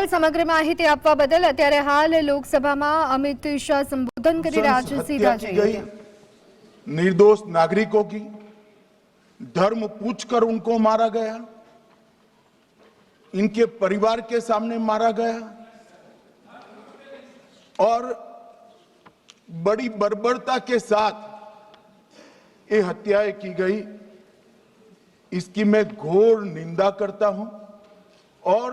ધવલ, સમગ્ર માહિતી આપવા બદલ। અત્યારે હાલ લોકસભામાં અમિત શાહ સંબોધન કરી રહ્યા છે। સીધા જઈએ निर्दोष नागरिकों की धर्म पूछकर उनको मारा गया, इनके परिवार के सामने मारा गया और बड़ी बर्बरता के साथ ये हत्याएं की गई। इसकी मैं घोर निंदा करता हूं और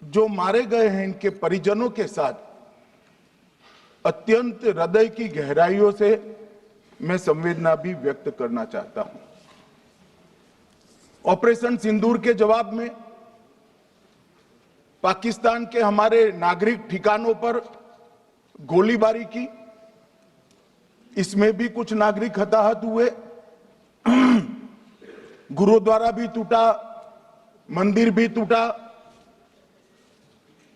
जो मारे गए हैं इनके परिजनों के साथ अत्यंत हृदय की गहराइयों से मैं संवेदना भी व्यक्त करना चाहता हूं। ऑपरेशन सिंदूर के जवाब में पाकिस्तान के हमारे नागरिक ठिकानों पर गोलीबारी की, इसमें भी कुछ नागरिक हताहत हुए। गुरुद्वारा भी टूटा, मंदिर भी टूटा।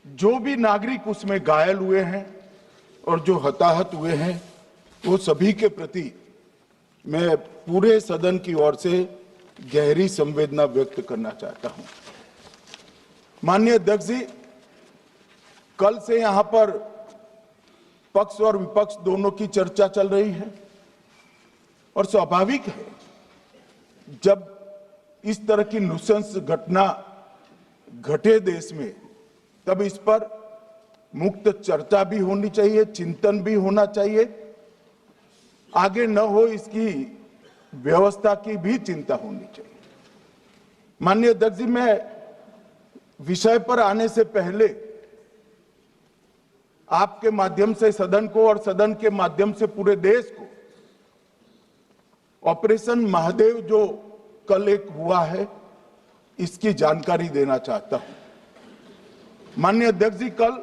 जो भी नागरिक उसमें घायल हुए हैं और जो हताहत हुए हैं वो सभी के प्रति मैं पूरे सदन की ओर से गहरी संवेदना व्यक्त करना चाहता हूं। माननीय अध्यक्ष जी, कल से यहां पर पक्ष और विपक्ष दोनों की चर्चा चल रही है और स्वाभाविक है जब इस तरह की नृशंस घटना घटे देश में तब इस पर मुक्त चर्चा भी होनी चाहिए, चिंतन भी होना चाहिए। आगे न हो इसकी व्यवस्था की भी चिंता होनी चाहिए। माननीय अध्यक्ष जी, मैं विषय पर आने से पहले आपके माध्यम से सदन को और सदन के माध्यम से पूरे देश को ऑपरेशन महादेव जो कल एक हुआ है इसकी जानकारी देना चाहता हूं। माननीय अध्यक्ष जी, कल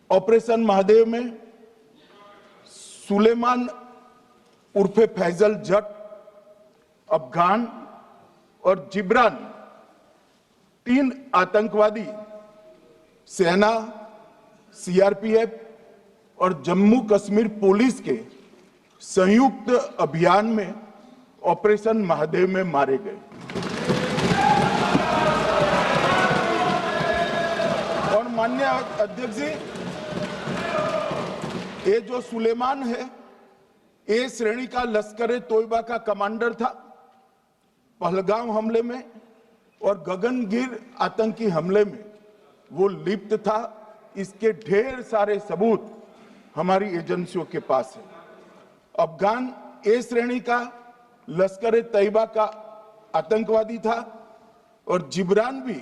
ऑपरेशन महादेव में सुलेमान उर्फे फैजल जट, अफगान और जिब्रान, 3 आतंकवादी सेना, सीआरपीएफ और जम्मू कश्मीर पुलिस के संयुक्त अभियान में ऑपरेशन महादेव में मारे गए। और माननीय अध्यक्ष जी, ये जो सुलेमान है ए श्रेणी का लश्कर ए तोयबा का कमांडर था। पहलगाम हमले में और गगनगिर आतंकी हमले में वो लिप्त था। इसके ढेर सारे सबूत हमारी एजेंसियों के पास है। अफगान ए श्रेणी का लश्कर ए तैयबा का आतंकवादी था और जिब्रान भी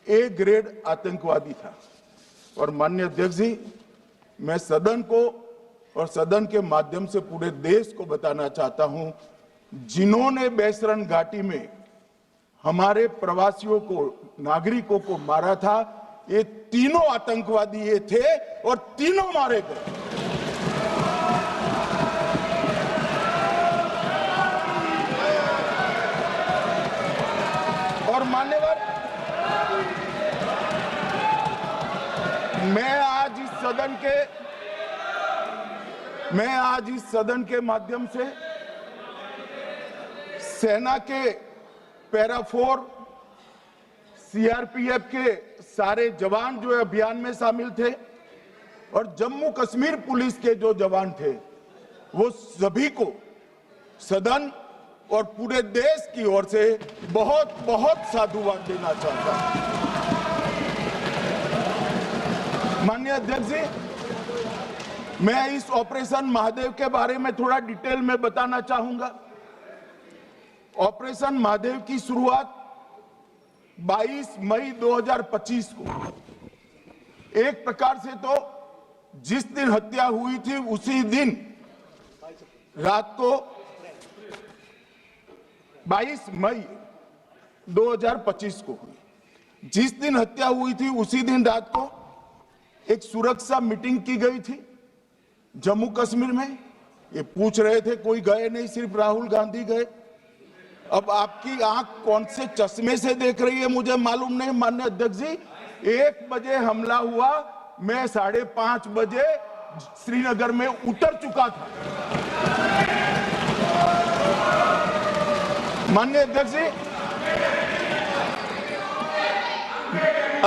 ए ग्रेड आतंकवादी था। और माननीय अध्यक्ष जी, मैं सदन को और सदन के माध्यम से पूरे देश को बताना चाहता हूं, जिन्होंने बैसरन घाटी में हमारे प्रवासियों को, नागरिकों को मारा था, ये तीनों आतंकवादी ये थे और तीनों मारे गए। और मान्यवर, मैं आज इस सदन के माध्यम से सेना के पैरा 4, सीआरपीएफ के सारे जवान जो अभियान में शामिल थे और जम्मू कश्मीर पुलिस के जो जवान थे, वो सभी को सदन और पूरे देश की ओर से बहुत बहुत साधुवाद देना चाहता हूं। माननीय अध्यक्ष जी, मैं इस ऑपरेशन महादेव के बारे में थोड़ा डिटेल में बताना चाहूंगा। ऑपरेशन महादेव की शुरुआत 22 मई 2025 को, एक प्रकार से तो जिस दिन हत्या हुई थी उसी दिन रात को 22 मई 2025 को हुई। जिस दिन हत्या हुई थी उसी दिन रात को एक सुरक्षा मीटिंग की गई थी जम्मू कश्मीर में। ये पूछ रहे थे, कोई गए नहीं, सिर्फ राहुल गांधी गए। अब आपकी आंख कौन से चश्मे से देख रही है मुझे मालूम नहीं। माननीय अध्यक्ष जी, 1 बजे हमला हुआ, मैं 5:30 बजे श्रीनगर में उतर चुका था। माननीय अध्यक्ष जी,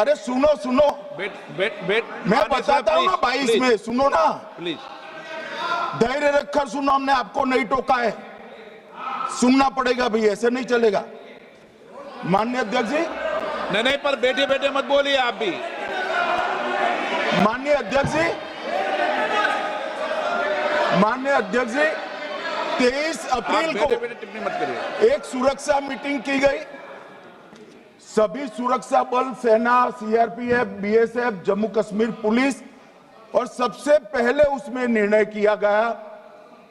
अरे सुनो सुनो, वेट मैं बताता हूँ ना 22 में, सुनो ना, प्लीज। धैर्य रखकर सुनो, हमने आपको नहीं टोका है, सुनना पड़ेगा भाई, ऐसे नहीं चलेगा। माननीय अध्यक्ष जी, नहीं, पर बैठे बैठे मत बोलिए आप भी। माननीय अध्यक्ष जी, माननीय अध्यक्ष जी, 23 अप्रैल बैठे को बैठे टिप्पणी मत करिए। एक सुरक्षा मीटिंग की गई, सभी सुरक्षा बल, सेना, CRPF, BSF, Jammu Kashmir police, और सबसे पहले उसमें निर्णय किया गया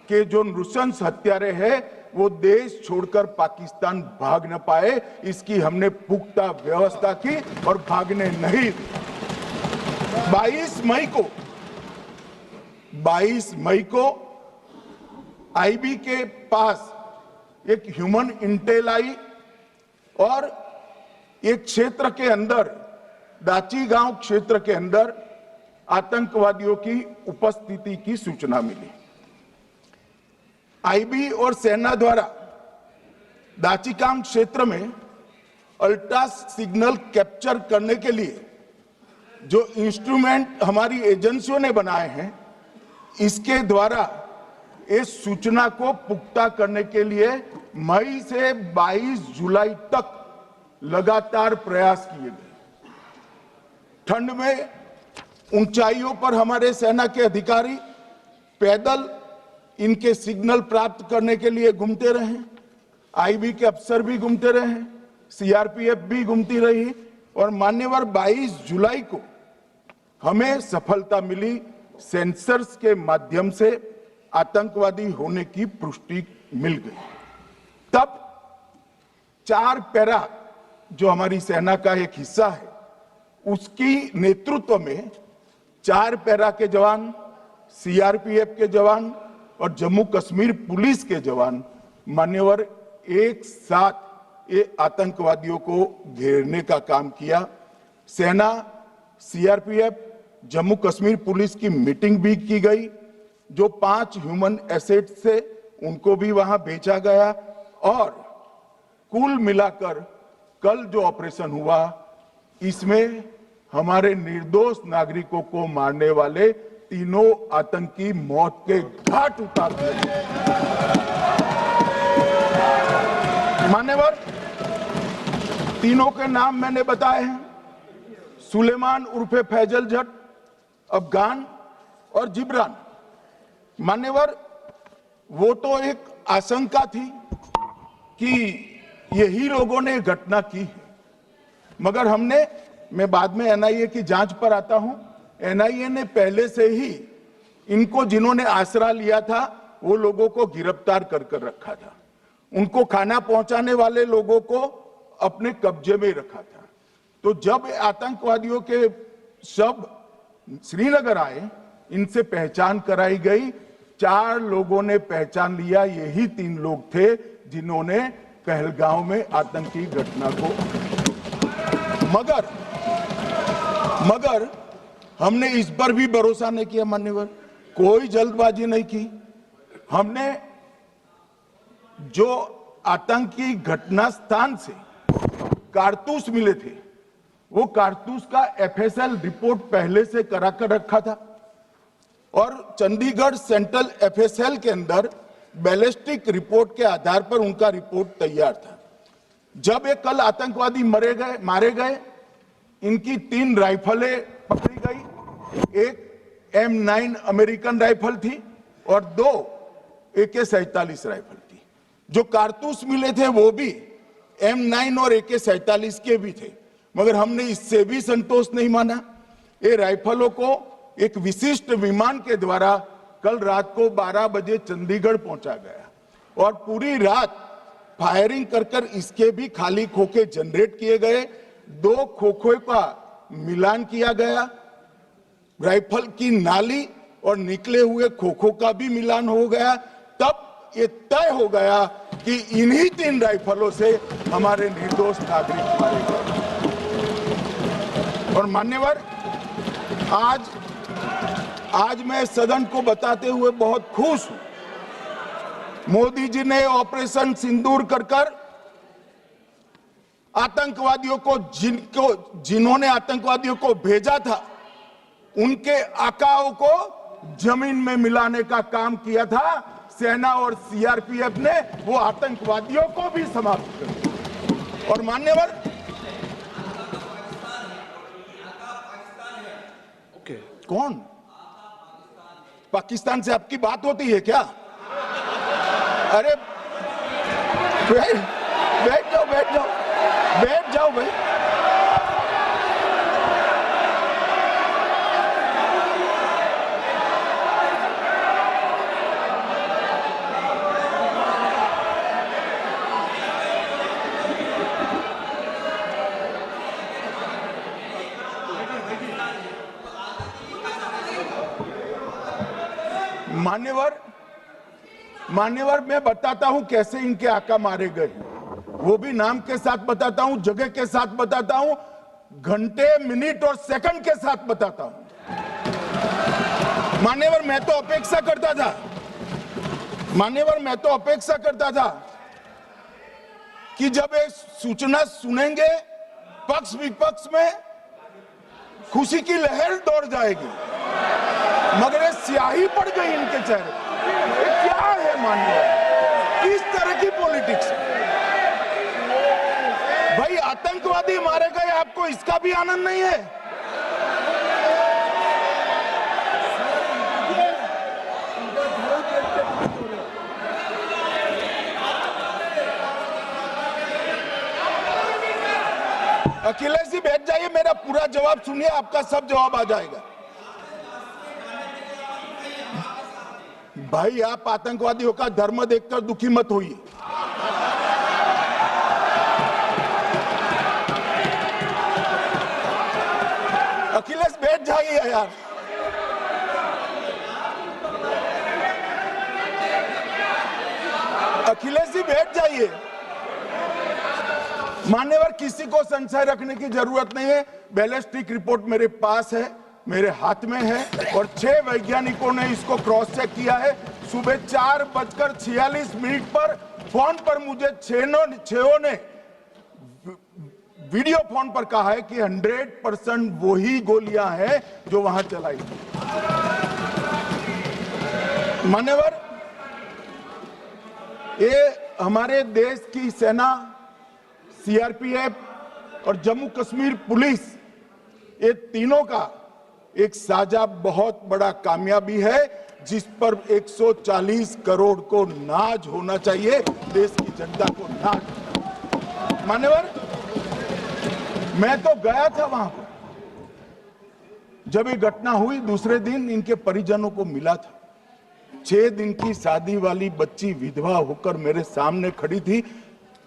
कि जो नृशंस हत्यारे हैं वो देश छोड़कर पाकिस्तान भाग न पाए, इसकी हमने पुख्ता व्यवस्था की और भागने नहीं दी। 22 मई को आईबी के पास एक ह्यूमन इंटेल आई और एक क्षेत्र के अंदर, दाची गांव क्षेत्र के अंदर आतंकवादियों की उपस्थिति की सूचना मिली। आईबी और सेना द्वारा दाचीकाम क्षेत्र में अल्ट्रा सिग्नल कैप्चर करने के लिए जो इंस्ट्रूमेंट हमारी एजेंसियों ने बनाए हैं, इसके द्वारा इस सूचना को पुख्ता करने के लिए मई से 22 जुलाई तक लगातार प्रयास किए गए। ठंड में ऊंचाइयों पर हमारे सेना के अधिकारी पैदल इनके सिग्नल प्राप्त करने के लिए घूमते रहे, आईबी के अफसर भी घूमते रहे, सीआरपीएफ भी घूमती रही, और मान्यवर 22 जुलाई को हमें सफलता मिली। सेंसर्स के माध्यम से आतंकवादी होने की पुष्टि मिल गई। तब 4 पैरा जो हमारी सेना का एक हिस्सा है, उसकी नेतृत्व में 4 पैरा के जवान, सीआरपीएफ के जवान और जम्मू कश्मीर पुलिस के जवान मान्यवर एक साथ ये आतंकवादियों को घेरने का काम किया। सेना, सीआरपीएफ, जम्मू कश्मीर पुलिस की मीटिंग भी की गई। जो 5 ह्यूमन एसेट्स थे उनको भी वहां भेजा गया, और कुल मिलाकर कल जो ऑपरेशन हुआ, इसमें हमारे निर्दोष नागरिकों को मारने वाले तीनों आतंकी मौत के घाट उतार दिए। मान्यवर, तीनों के नाम मैंने बताए हैं, सुलेमान उर्फे फैजल जट, अफगान और जिब्रान। मान्यवर, वो तो एक आशंका थी कि यही लोगों ने घटना की है, मगर मैं बाद में एनआईए की जांच पर आता हूं, एनआईए ने पहले से ही इनको, जिन्होंने आसरा लिया था, वो लोगों को गिरफ्तार कर रखा था, उनको खाना पहुंचाने वाले लोगों को अपने कब्जे में रखा था। तो जब आतंकवादियों के शव श्रीनगर आए, इनसे पहचान कराई गई, 4 लोगों ने पहचान लिया, यही 3 लोग थे जिन्होंने पहलगांव में आतंकी घटना को। मगर हमने इस पर भी भरोसा नहीं किया मान्यवर, कोई जल्दबाजी नहीं की। हमने जो आतंकी घटना स्थान से कारतूस मिले थे, वो कारतूस का एफएसएल रिपोर्ट पहले से करा कर रखा था, और चंडीगढ़ सेंट्रल एफएसएल के अंदर बैलिस्टिक रिपोर्ट के आधार पर उनका रिपोर्ट तैयार था। जब ये कल आतंकवादी मारे गए, इनकी 3 राइफलें पकड़ी गई, एक M9 अमेरिकन राइफल थी और 2 AK-47 राइफल थी। जो कारतूस मिले थे वो भी M9 और AK-47 के भी थे, मगर हमने इससे भी संतोष नहीं माना। ये राइफलों को एक विशिष्ट विमान के द्वारा कल रात को 12 बजे चंडीगढ़ पहुंचा गया, और पूरी रात फायरिंग कर इसके भी खाली खोखे जनरेट किए गए। 2 खोखों का मिलान किया गया, राइफल की नाली और निकले हुए खोखों का भी मिलान हो गया। तब ये तय हो गया कि इन्हीं 3 राइफलों से हमारे निर्दोष नागरिक मारे गए। और मान्यवर, आज मैं सदन को बताते हुए बहुत खुश हूं, मोदी जी ने ऑपरेशन सिंदूर कर आतंकवादियों को जिन्होंने आतंकवादियों को भेजा था उनके आकाओं को जमीन में मिलाने का काम किया था सेना और सीआरपीएफ ने। वो आतंकवादियों को भी समाप्त कर। और मान्यवर, कौन पाकिस्तान से आपकी बात होती है क्या? अरे बैठ जाओ भाई। मान्यवर मैं बताता हूं कैसे इनके आका मारे गए, वो भी नाम के साथ बताता हूं, जगह के साथ बताता हूं, घंटे मिनट और सेकंड के साथ बताता हूं। मान्यवर मैं तो अपेक्षा करता था कि जब एक सूचना सुनेंगे पक्ष विपक्ष में खुशी की लहर दौड़ जाएगी, मगर ये स्याही पड़ गई इनके चेहरे। ये क्या है मान्यवर, किस तरह की पॉलिटिक्स? भाई आतंकवादी मारे गए, आपको इसका भी आनंद नहीं है? अखिलेश जी बैठ जाइए, मेरा पूरा जवाब सुनिए, आपका सब जवाब आ जाएगा। भाई आप आतंकवादियों का धर्म देखकर दुखी मत होइए। अखिलेश बैठ जाइए यार। अखिलेश जी बैठ जाइए। मान्यवर किसी को संशय रखने की जरूरत नहीं है। बैलिस्टिक रिपोर्ट मेरे पास है, मेरे हाथ में है, और 6 वैज्ञानिकों ने इसको क्रॉस चेक किया है। सुबह 4:46 पर फोन पर मुझे 6 ने वीडियो फोन पर कहा है कि 100% वही गोलियां हैं जो वहां चलाई थी। मान्यवर, ये हमारे देश की सेना, सीआरपीएफ और जम्मू कश्मीर पुलिस, ये तीनों का एक साझा बहुत बड़ा कामयाबी है, जिस पर 140 करोड़ को नाज होना चाहिए, देश की जनता को नाज। मान्यवर, मैं तो गया था वहां पर जब ये घटना हुई। दूसरे दिन इनके परिजनों को मिला था। 6 दिन की शादी वाली बच्ची विधवा होकर मेरे सामने खड़ी थी।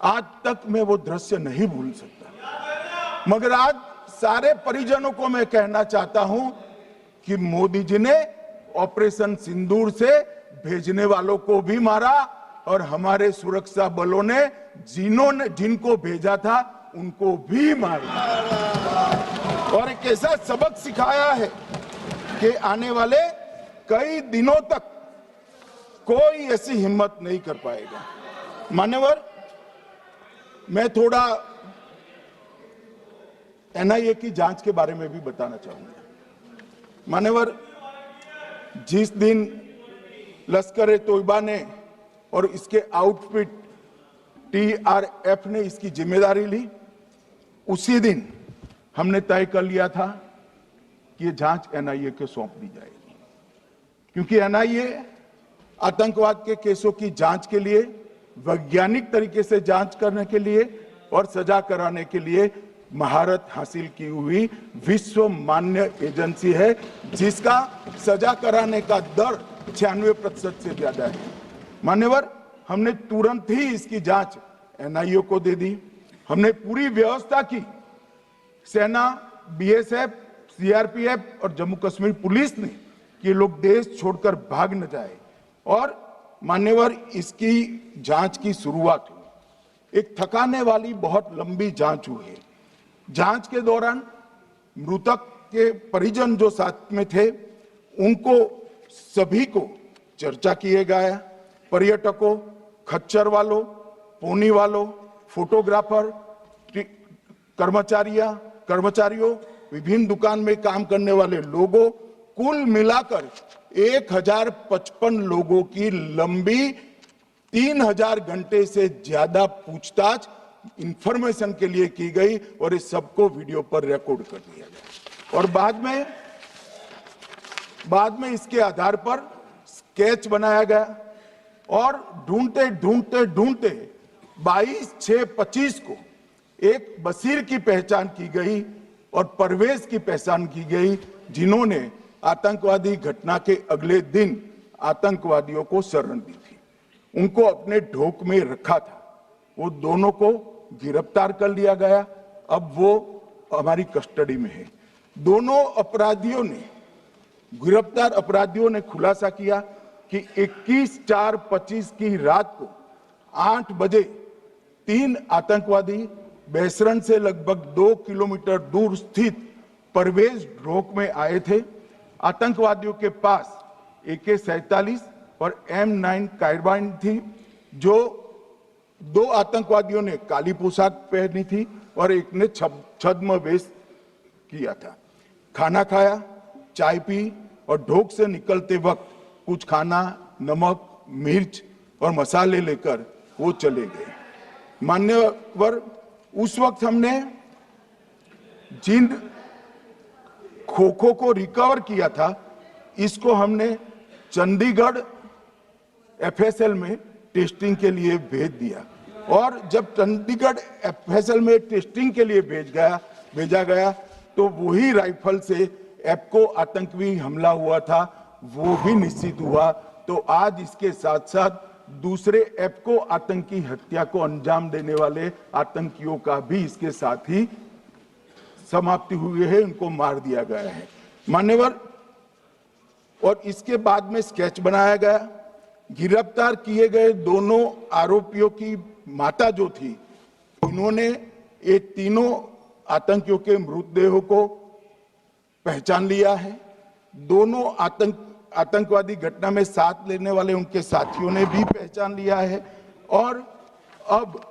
आज तक मैं वो दृश्य नहीं भूल सकता। मगर आज सारे परिजनों को मैं कहना चाहता हूं कि मोदी जी ने ऑपरेशन सिंदूर से भेजने वालों को भी मारा, और हमारे सुरक्षा बलों ने जिनको भेजा था उनको भी मारा, और एक ऐसा सबक सिखाया है कि आने वाले कई दिनों तक कोई ऐसी हिम्मत नहीं कर पाएगा। मान्यवर, मैं थोड़ा एनआईए की जांच के बारे में भी बताना चाहूंगा। मान्यवर, जिस दिन लश्कर-ए-तोयबा ने और इसके आउटफिट टीआरएफ ने इसकी जिम्मेदारी ली, उसी दिन हमने तय कर लिया था कि ये जांच एनआईए को सौंप दी जाएगी, क्योंकि एनआईए आतंकवाद के केसों की जांच के लिए, वैज्ञानिक तरीके से जांच करने के लिए और सजा कराने के लिए महारत हासिल की हुई विश्व मान्य एजेंसी है, जिसका सजा कराने का दर 96% से ज्यादा है। मान्यवर, हमने तुरंत ही इसकी जांच एनआईए को दे दी। हमने पूरी व्यवस्था की। सेना, बीएसएफ, सीआरपीएफ और जम्मू कश्मीर पुलिस ने कि लोग देश छोड़कर भाग न जाए, और मान्यवर इसकी जांच की शुरुआत हुई। एक थकाने वाली बहुत लंबी जांच हुई है। जांच के दौरान मृतक के परिजन जो साथ में थे, उनको सभी को चर्चा किए गया। पर्यटकों, खच्चर वालों, पोनी वालों, फोटोग्राफर, कर्मचारियों, विभिन्न दुकान में काम करने वाले लोगों, कुल मिलाकर 1055 लोगों की लंबी 3000 घंटे से ज्यादा पूछताछ इंफॉर्मेशन के लिए की गई और इस सबको वीडियो पर रिकॉर्ड कर दिया गया और बाद में इसके आधार पर स्केच बनाया गया और ढूंढते 22/6/25 को एक बशीर की पहचान की गई और परवेज की पहचान की गई, जिन्होंने आतंकवादी घटना के अगले दिन आतंकवादियों को शरण दी थी, उनको अपने ढोक में रखा था। वो दोनों को गिरफ्तार कर लिया गया, अब वो हमारी कस्टडी में है। दोनों गिरफ्तार अपराधियों ने खुलासा किया कि 21/4/25 की रात को 8 बजे 3 आतंकवादी बेसरन से लगभग 2 किलोमीटर दूर स्थित परवेज ढोक में आए थे। आतंकवादियों के पास AK-47 और M9 कार्बाइन थी। जो 2 आतंकवादियों ने काली पोशाक पहनी थी और एक ने छद्म वेश किया था। खाना खाया, चाय पी और ढोक से निकलते वक्त कुछ खाना, नमक, मिर्च और मसाले लेकर वो चले गए। मान्यवर, उस वक्त हमने जिन खोखों को रिकवर किया था, इसको हमने चंडीगढ़ FSL में टेस्टिंग के लिए भेज दिया और जब चंडीगढ़ FSL में टेस्टिंग के लिए भेजा गया तो वही राइफल से एप्को आतंकी हमला हुआ था, वो भी निश्चित हुआ। तो आज इसके साथ साथ दूसरे एप्को आतंकी हत्या को अंजाम देने वाले आतंकियों का भी इसके साथ ही समाप्ति हुई है, उनको मार दिया गया है। मान्यवर, और इसके बाद में स्केच बनाया गया। गिरफ्तार किए गए दोनों आरोपियों की माता जो थी, इन्होंने ये तीनों आतंकियों के मृतदेहों को पहचान लिया है। दोनों आतंकवादी घटना में साथ लेने वाले उनके साथियों ने भी पहचान लिया है और अब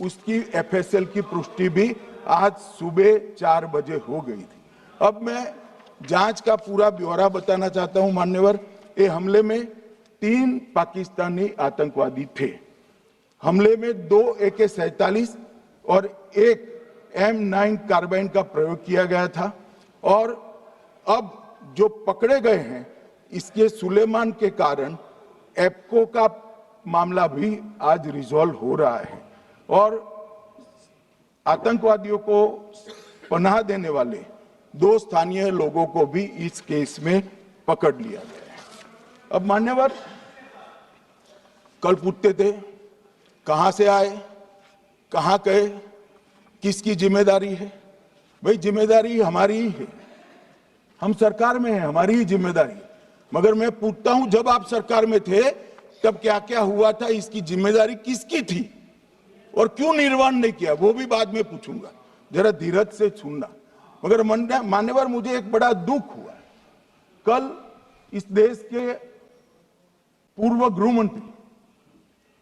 उसकी FSL की पुष्टि भी आज सुबह 4 बजे हो गई थी। अब मैं जांच का पूरा ब्यौरा बताना चाहता हूं। मान्यवर, ये हमले में 3 पाकिस्तानी आतंकवादी थे। हमले में 2 AK-47 और 1 M9 कार्बाइन का प्रयोग किया गया था और अब जो पकड़े गए हैं, इसके सुलेमान के कारण एप्को का मामला भी आज रिजॉल्व हो रहा है और आतंकवादियों को पनाह देने वाले 2 स्थानीय लोगों को भी इस केस में पकड़ लिया गया है। अब मान्यवर, कल पूछते थे कहां से आए, कहां गए, किसकी जिम्मेदारी है। भाई, जिम्मेदारी हमारी ही है, हम सरकार में हैं, हमारी ही जिम्मेदारी है। मगर मैं पूछता हूं, जब आप सरकार में थे तब क्या क्या हुआ था, इसकी जिम्मेदारी किसकी थी और क्यों निर्वहन नहीं किया, वो भी बाद में पूछूंगा, जरा धीरज से सुनना। मगर मान्यवर, मुझे एक बड़ा दुख हुआ। कल इस देश के पूर्व गृह मंत्री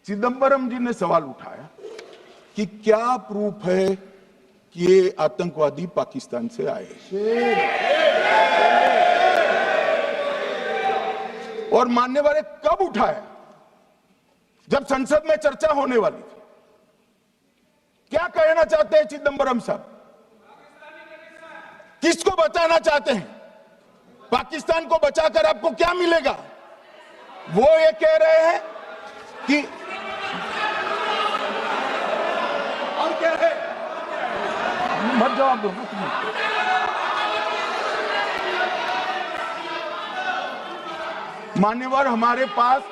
चिदंबरम जी ने सवाल उठाया कि क्या प्रूफ है कि ये आतंकवादी पाकिस्तान से आए, और मान्यवर कब उठाया, जब संसद में चर्चा होने वाली थी। क्या कहना चाहते हैं चिदंबरम साहब, किसको बचाना चाहते हैं? पाकिस्तान को बचाकर आपको क्या मिलेगा? वो ये कह रहे हैं कि और क्या है, मत जवाब दो। मान्यवर, हमारे पास,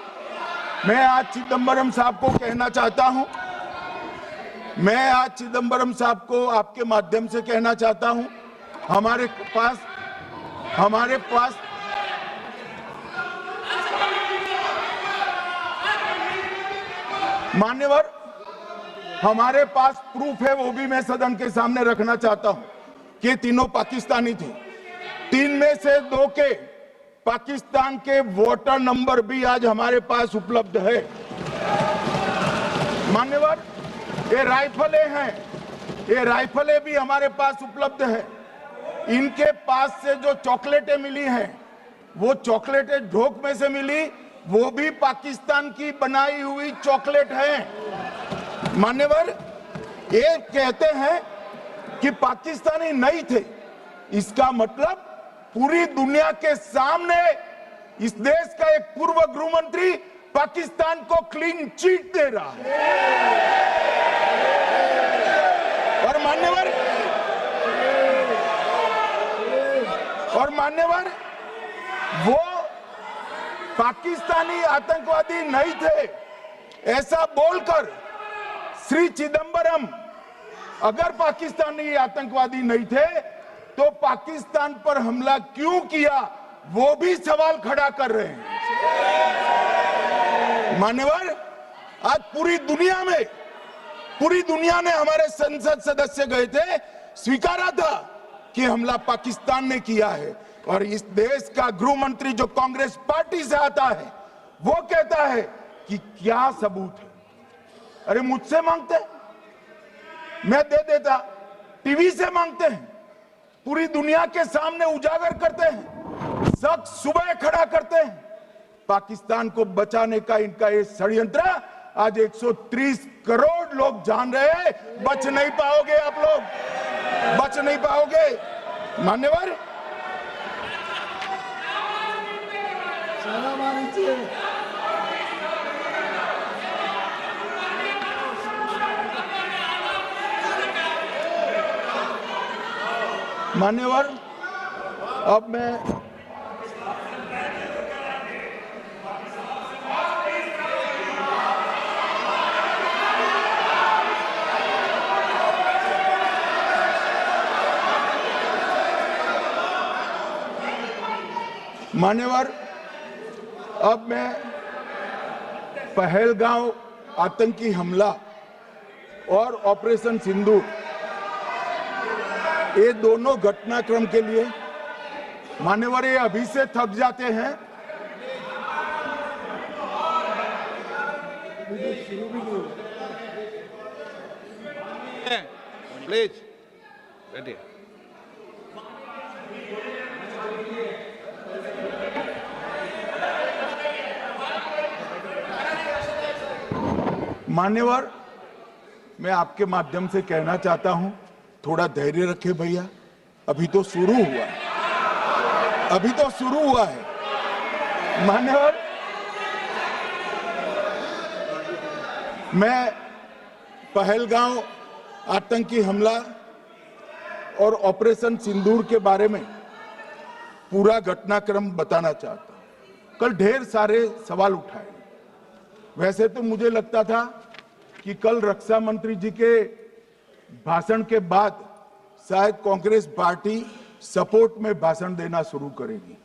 मैं आज चिदंबरम साहब को कहना चाहता हूं, मैं आज चिदंबरम साहब को आपके माध्यम से कहना चाहता हूं, हमारे पास मान्यवर, हमारे पास प्रूफ है, वो भी मैं सदन के सामने रखना चाहता हूं कि तीनों पाकिस्तानी थे। 3 में से 2 के पाकिस्तान के वोटर नंबर भी आज हमारे पास उपलब्ध है। मान्यवर, ये राइफलें हैं, ये राइफलें भी हमारे पास उपलब्ध है। इनके पास से जो चॉकलेटें मिली हैं, वो चॉकलेटें ढोक में से मिली, वो भी पाकिस्तान की बनाई हुई चॉकलेट है। मान्यवर, ये कहते हैं कि पाकिस्तानी नहीं थे, इसका मतलब पूरी दुनिया के सामने इस देश का एक पूर्व गृह मंत्री पाकिस्तान को क्लीन चिट दे रहा है। और मान्यवर वो पाकिस्तानी आतंकवादी नहीं थे, ऐसा बोलकर श्री चिदंबरम अगर पाकिस्तानी आतंकवादी नहीं थे तो पाकिस्तान पर हमला क्यों किया, वो भी सवाल खड़ा कर रहे हैं। मान्यवर, आज पूरी दुनिया ने हमारे संसद सदस्य गए थे, स्वीकारा था कि हमला पाकिस्तान ने किया है। और इस देश का गृह मंत्री जो कांग्रेस पार्टी से आता है, वो कहता है कि क्या सबूत है। अरे मुझसे मांगते, मैं दे देता। टीवी से मांगते हैं, पूरी दुनिया के सामने उजागर करते हैं, सख्त सुबह खड़ा करते हैं। पाकिस्तान को बचाने का इनका ये षड्यंत्र आज 130 करोड़ लोग जान रहे हैं। बच नहीं पाओगे आप लोग, बच नहीं पाओगे। मान्यवर, मान्यवर, अब मैं पहलगांव आतंकी हमला और ऑपरेशन सिंदूर, ये दोनों घटनाक्रम के लिए मान्यवर ये अभी से थक जाते हैं। प्लीज बैठिए। मान्यवर, मैं आपके माध्यम से कहना चाहता हूं, थोड़ा धैर्य रखे भैया, अभी तो शुरू हुआ है, अभी तो शुरू हुआ है। मान्यवर, मैं पहलगांव आतंकी हमला और ऑपरेशन सिंदूर के बारे में पूरा घटनाक्रम बताना चाहता हूं। कल ढेर सारे सवाल उठाए। वैसे तो मुझे लगता था कि कल रक्षा मंत्री जी के भाषण के बाद शायद कांग्रेस पार्टी सपोर्ट में भाषण देना शुरू करेगी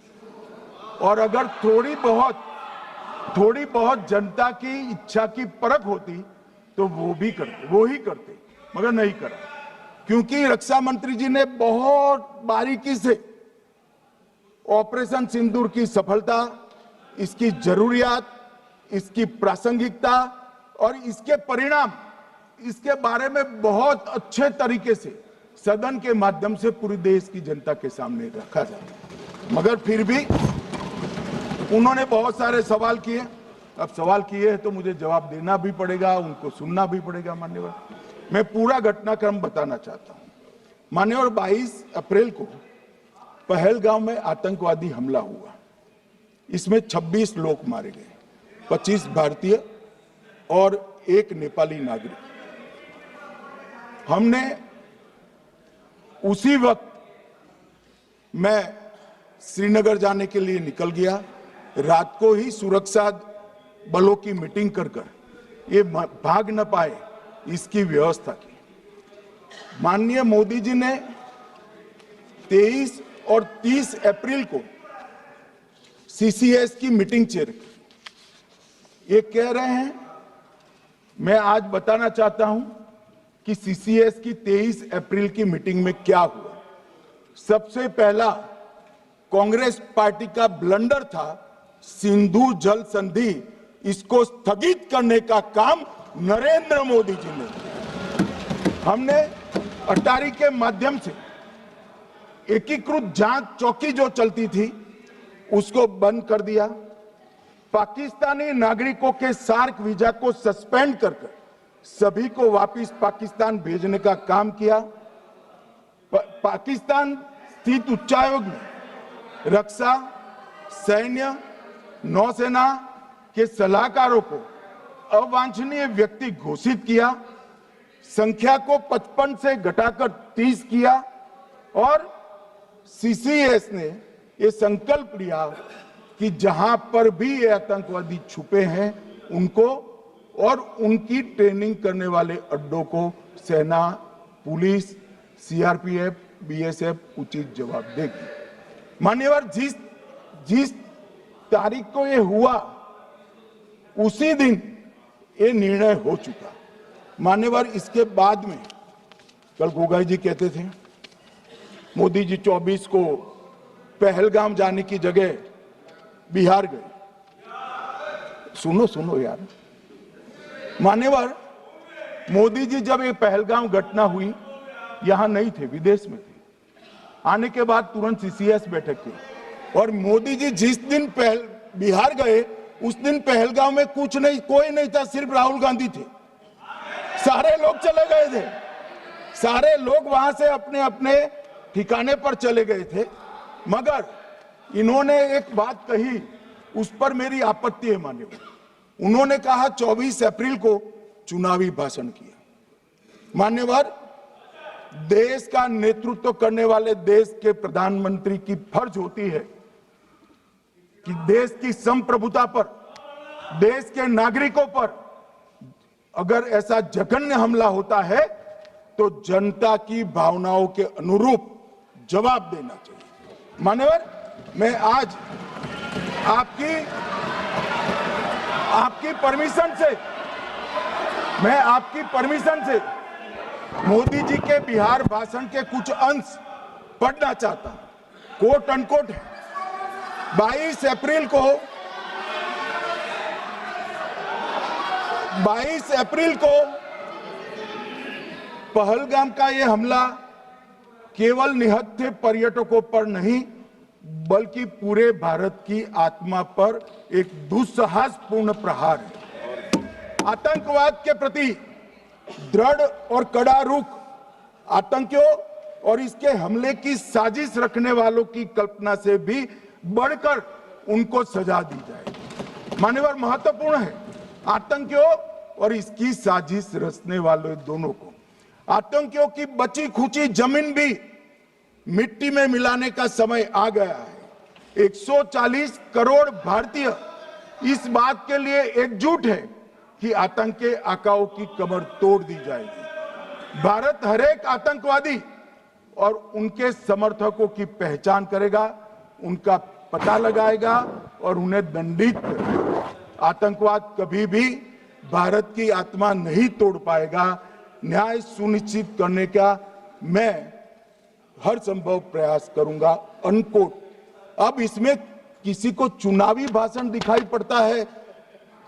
और अगर थोड़ी बहुत जनता की इच्छा की परख होती तो वो ही करते, मगर नहीं करा। क्योंकि रक्षा मंत्री जी ने बहुत बारीकी से ऑपरेशन सिंदूर की सफलता, इसकी जरूरियात, इसकी प्रासंगिकता और इसके परिणाम, इसके बारे में बहुत अच्छे तरीके से सदन के माध्यम से पूरी देश की जनता के सामने रखा जाए। मगर फिर भी उन्होंने बहुत सारे सवाल किए। अब सवाल किए हैं तो मुझे जवाब देना भी पड़ेगा, उनको सुनना भी पड़ेगा। मान्यवर, मैं पूरा घटनाक्रम बताना चाहता हूं। मान्यवर, 22 अप्रैल को पहलगांव में आतंकवादी हमला हुआ। इसमें 26 लोग मारे गए, 25 भारतीय और 1 नेपाली नागरिक। हमने उसी वक्त मैं श्रीनगर जाने के लिए निकल गया। रात को ही सुरक्षा बलों की मीटिंग कर ये भाग न पाए इसकी व्यवस्था की। माननीय मोदी जी ने 23 और 30 अप्रैल को सीसीएस की मीटिंग चेयर की। ये कह रहे हैं, मैं आज बताना चाहता हूं कि सीसीएस की 23 अप्रैल की मीटिंग में क्या हुआ। सबसे पहला कांग्रेस पार्टी का ब्लंडर था सिंधु जल संधि, इसको स्थगित करने का काम नरेंद्र मोदी जी ने। हमने अटारी के माध्यम से एकीकृत जांच चौकी जो चलती थी उसको बंद कर दिया। पाकिस्तानी नागरिकों के सार्क वीजा को सस्पेंड कर सभी को वापस पाकिस्तान भेजने का काम किया। पाकिस्तान स्थित उच्चायोग ने रक्षा, सैन्य, नौसेना के सलाहकारों को अवांछनीय व्यक्ति घोषित किया, संख्या को 55 से घटाकर 30 किया और सीसीएस ने ये संकल्प लिया कि जहां पर भी ये आतंकवादी छुपे हैं उनको और उनकी ट्रेनिंग करने वाले अड्डों को सेना, पुलिस, सीआरपीएफ, बीएसएफ उचित जवाब देगी। मान्यवर, जिस तारीख को ये हुआ उसी दिन ये निर्णय हो चुका। मान्यवर, इसके बाद में कल गोगाई जी कहते थे मोदी जी 24 को पहलगाम जाने की जगह बिहार गए। सुनो यार, मान्यवर, मोदी जी जब ये पहलगाम घटना हुई यहां नहीं थे, विदेश में थे। आने के बाद तुरंत सीसीएस बैठक की और मोदी जी जिस दिन बिहार गए उस दिन पहलगाम में कुछ नहीं, कोई नहीं था, सिर्फ राहुल गांधी थे। सारे लोग चले गए थे, सारे लोग वहां से अपने अपने ठिकाने पर चले गए थे। मगर इन्होंने एक बात कही, उस पर मेरी आपत्ति है मान्यवर। उन्होंने कहा 24 अप्रैल को चुनावी भाषण किया। मान्यवर, देश का नेतृत्व करने वाले देश के प्रधानमंत्री की फर्ज होती है कि देश की संप्रभुता पर, देश के नागरिकों पर अगर ऐसा जघन्य हमला होता है तो जनता की भावनाओं के अनुरूप जवाब देना चाहिए। मान्यवर, मैं आज आपकी परमिशन से मोदी जी के बिहार भाषण के कुछ अंश पढ़ना चाहता हूं। कोट अनकोट है। 22 अप्रैल को पहलगाम का यह हमला केवल निहत्थे पर्यटकों पर नहीं बल्कि पूरे भारत की आत्मा पर एक दुस्साहसपूर्ण प्रहार है। आतंकवाद के प्रति दृढ़ और कड़ा रुख, आतंकियों और इसके हमले की साजिश रखने वालों की कल्पना से भी बढ़कर उनको सजा दी जाए। मान्यवर, महत्वपूर्ण है आतंकियों और इसकी साजिश रचने वाले दोनों को। आतंकियों की बची खुची जमीन भी मिट्टी में मिलाने का समय आ गया है। 140 करोड़ भारतीय इस बात के लिए एकजुट है कि आतंकी आकाओं की कमर तोड़ दी जाएगी। भारत हर एक आतंकवादी और उनके समर्थकों की पहचान करेगा, उनका पता लगाएगा और उन्हें दंडित करेगा। आतंकवाद कभी भी भारत की आत्मा नहीं तोड़ पाएगा। न्याय सुनिश्चित करने का मैं हर संभव प्रयास करूंगा। अनकोट। अब इसमें किसी को चुनावी भाषण दिखाई पड़ता है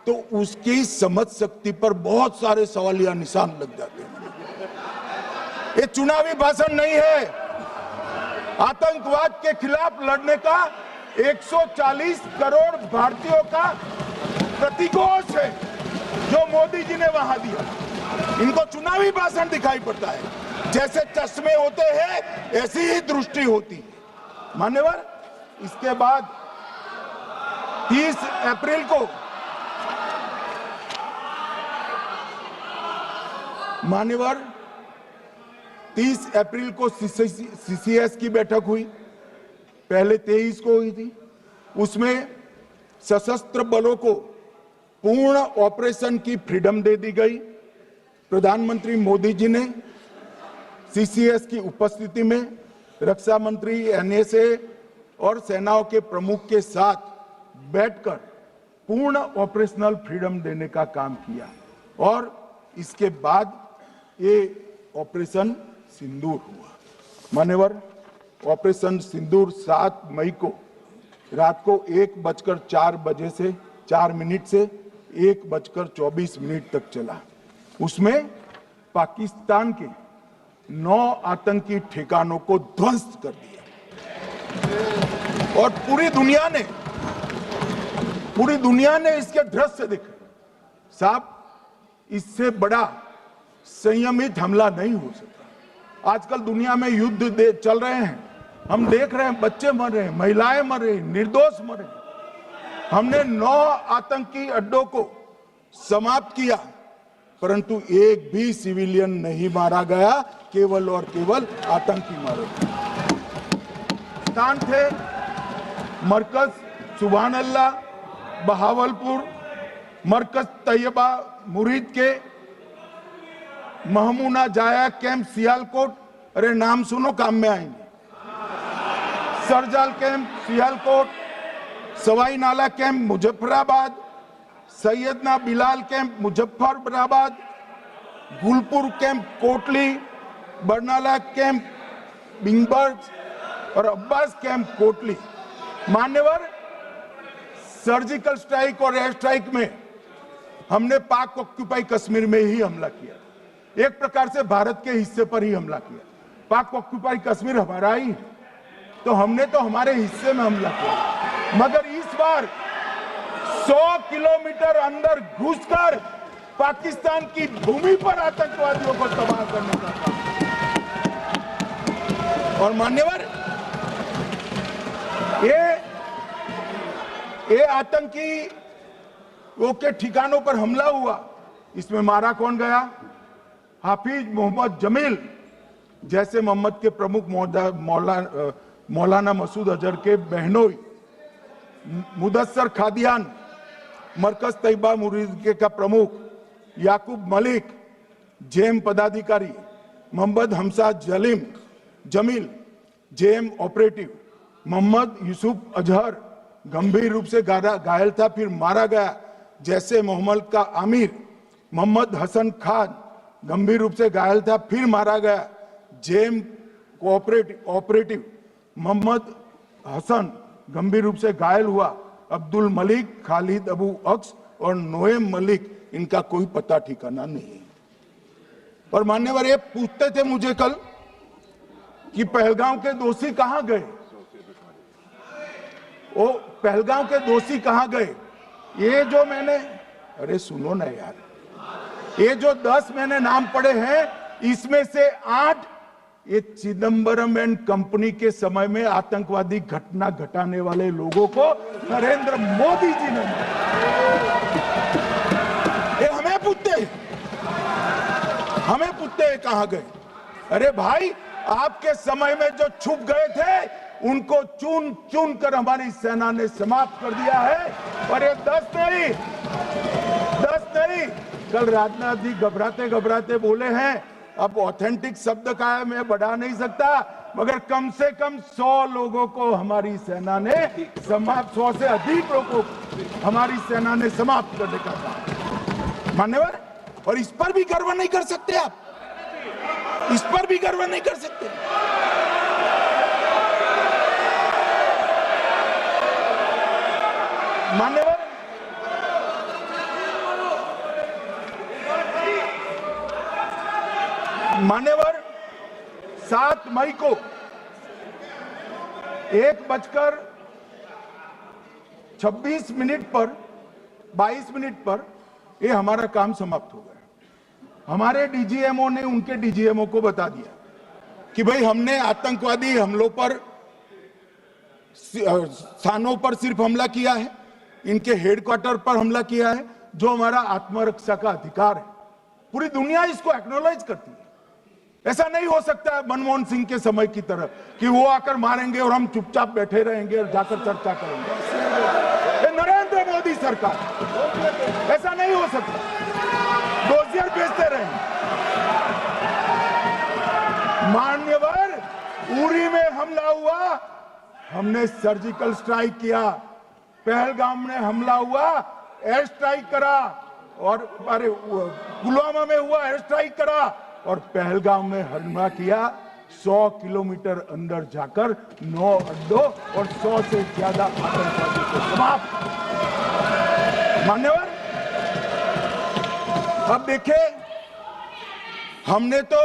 तो उसकी समझ शक्ति पर बहुत सारे सवालिया निशान लग जाते हैं। ये चुनावी भाषण नहीं है, आतंकवाद के खिलाफ लड़ने का 140 करोड़ भारतीयों का प्रतिघोष है जो मोदी जी ने वहां दिया। इनको चुनावी भाषण दिखाई पड़ता है। जैसे चश्मे होते हैं ऐसी ही दृष्टि होती है। मान्यवर, इसके बाद 30 अप्रैल को मान्यवर 30 अप्रैल को सीसीएस की बैठक हुई। पहले 23 को हुई थी। उसमें सशस्त्र बलों को पूर्ण ऑपरेशन की फ्रीडम दे दी गई। प्रधानमंत्री मोदी जी ने सीसीएस की उपस्थिति में रक्षा मंत्री, एनएसए और सेनाओं के प्रमुख के साथ बैठकर पूर्ण ऑपरेशनल फ्रीडम देने का काम किया और इसके बाद ये ऑपरेशन सिंदूर हुआ। मान्यवर, ऑपरेशन सिंदूर 7 मई को रात को 1:04 से 1:24 तक चला। उसमें पाकिस्तान के 9 आतंकी ठिकानों को ध्वस्त कर दिया और पूरी दुनिया ने इसके दृश्य देखे। साहब, इससे बड़ा संयमित हमला नहीं हो सकता। आजकल दुनिया में युद्ध चल रहे हैं, हम देख रहे हैं, बच्चे मर रहे हैं, महिलाएं मर रही, निर्दोष मर रहे। हमने 9 आतंकी अड्डों को समाप्त किया, परंतु एक भी सिविलियन नहीं मारा गया, केवल और केवल आतंकी मारे गए। स्थान थे मरकज सुभान अल्लाह बहावलपुर, मरकज तैयबा मुरीद के, महमूना जाया कैंप सियालकोट, अरे नाम सुनो काम में आएंगे, सरजाल camp Sialkot, Sawai Nala camp Muzaffarabad, Syedna Bilal camp Muzaffarabad, Gulpur camp Kotli, Barnala camp बिंगबर्ग और अब्बास कैंप कोटली। मान्यवर, सर्जिकल स्ट्राइक और एयर स्ट्राइक में हमने पाक ऑक्यूपाई कश्मीर में ही हमला किया, एक प्रकार से भारत के हिस्से पर ही हमला किया। पाक ऑक्यूपाई कश्मीर हमारा ही है, तो हमने तो हमारे हिस्से में हमला किया, मगर इस बार 100 किलोमीटर अंदर घुसकर पाकिस्तान की भूमि पर आतंकवादियों को तबाह करने का काम। और मान्यवर, ये आतंकी के ठिकानों पर हमला हुआ, इसमें मारा कौन गया? हाफिज मोहम्मद जमील जैसे मोहम्मद के प्रमुख मौलाना मसूद अजहर के बहनोई, मुदस्सर खादियान मरकज तैयबा मुरीद का प्रमुख, याकूब मलिक जेएम पदाधिकारी, मोहम्मद हमसा जमील जेएम ऑपरेटिव, मोहम्मद यूसुफ अजहर गंभीर रूप से घायल था, फिर मारा गया, जैसे मोहम्मद का आमिर मोहम्मद हसन खान गंभीर रूप से घायल था, फिर मारा गया, जेएम ऑपरेटिव मोहम्मद हसन गंभीर रूप से घायल हुआ, अब्दुल मलिक, खालिद अबू अक्स और नोएम मलिक, इनका कोई पता ठिकाना नहीं। और मान्यवर, ये पूछते थे मुझे कल कि पहलगांव के दोषी कहां गए, वो पहलगांव के दोषी कहां गए? ये जो मैंने, अरे सुनो ना यार, ये जो 10 मैंने नाम पढ़े हैं, इसमें से 8 ये चिदम्बरम एंड कंपनी के समय में आतंकवादी घटना घटाने वाले लोगों को नरेंद्र मोदी जी ने, ये हमें पूछते हैं कहां गए? अरे भाई, आपके समय में जो छुप गए थे उनको चुन चुन कर हमारी सेना ने समाप्त कर दिया है। और ये 10 नहीं, कल राजनाथ जी घबराते घबराते बोले हैं, अब ऑथेंटिक शब्द का है, मैं बढ़ा नहीं सकता, मगर कम से कम 100 लोगों को हमारी सेना ने समाप्त, 100 से अधिक लोगों को हमारी सेना ने समाप्त करने का काम। मान्यवर, और इस पर भी गर्व नहीं कर सकते आप, इस पर भी गर्व नहीं कर सकते। मान्यवर, 7 मई को 1:26 पर 22 मिनट पर ये हमारा काम समाप्त हो गया। हमारे डीजीएमओ ने उनके डीजीएमओ को बता दिया कि भाई, हमने आतंकवादी हमलों पर, स्थानों पर सिर्फ हमला किया है, इनके हेडक्वार्टर पर हमला किया है, जो हमारा आत्मरक्षा का अधिकार है। पूरी दुनिया इसको एक्नॉलेज करती है। ऐसा नहीं हो सकता है मनमोहन सिंह के समय की तरह कि वो आकर मारेंगे और हम चुपचाप बैठे रहेंगे और जाकर चर्चा करेंगे। नरेंद्र मोदी सरकार, ऐसा नहीं हो सकता, डोजियर भेजते रहेंगे। मान्यवर, उरी में हमला हुआ, हमने सर्जिकल स्ट्राइक किया, पहलगाम में हमला हुआ, एयर स्ट्राइक करा, और अरे पुलवामा में हुआ, एयर स्ट्राइक करा, और पहलगाम में हमला किया। 100 किलोमीटर अंदर जाकर 9 अड्डों और 100 से ज्यादा आतंकवादियों को समाप्त। मान्यवर, अब देखें, हमने तो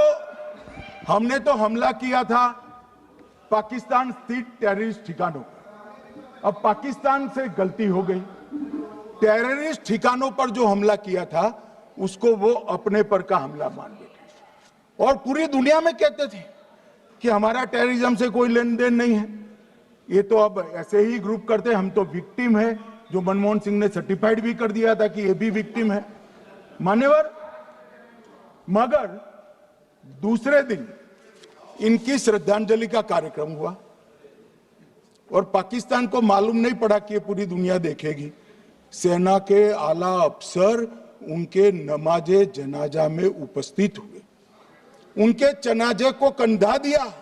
हमने तो हमला किया था पाकिस्तान स्थित टेररिस्ट ठिकानों पर। अब पाकिस्तान से गलती हो गई, टेररिस्ट ठिकानों पर जो हमला किया था उसको वो अपने पर का हमला मान बैठे और पूरी दुनिया में कहते थे कि हमारा टेररिज्म से कोई लेन देन नहीं है। ये तो अब ऐसे ही ग्रुप करते, हम तो विक्टिम है, जो मनमोहन सिंह ने सर्टिफाइड भी कर दिया था कि ये भी विक्टिम है। मान्यवर, मगर दूसरे दिन इनकी श्रद्धांजलि का कार्यक्रम हुआ और पाकिस्तान को मालूम नहीं पड़ा कि ये पूरी दुनिया देखेगी। सेना के आला अफसर उनके नमाजे जनाजा में उपस्थित हुए, उनके जनाजे को कंधा दिया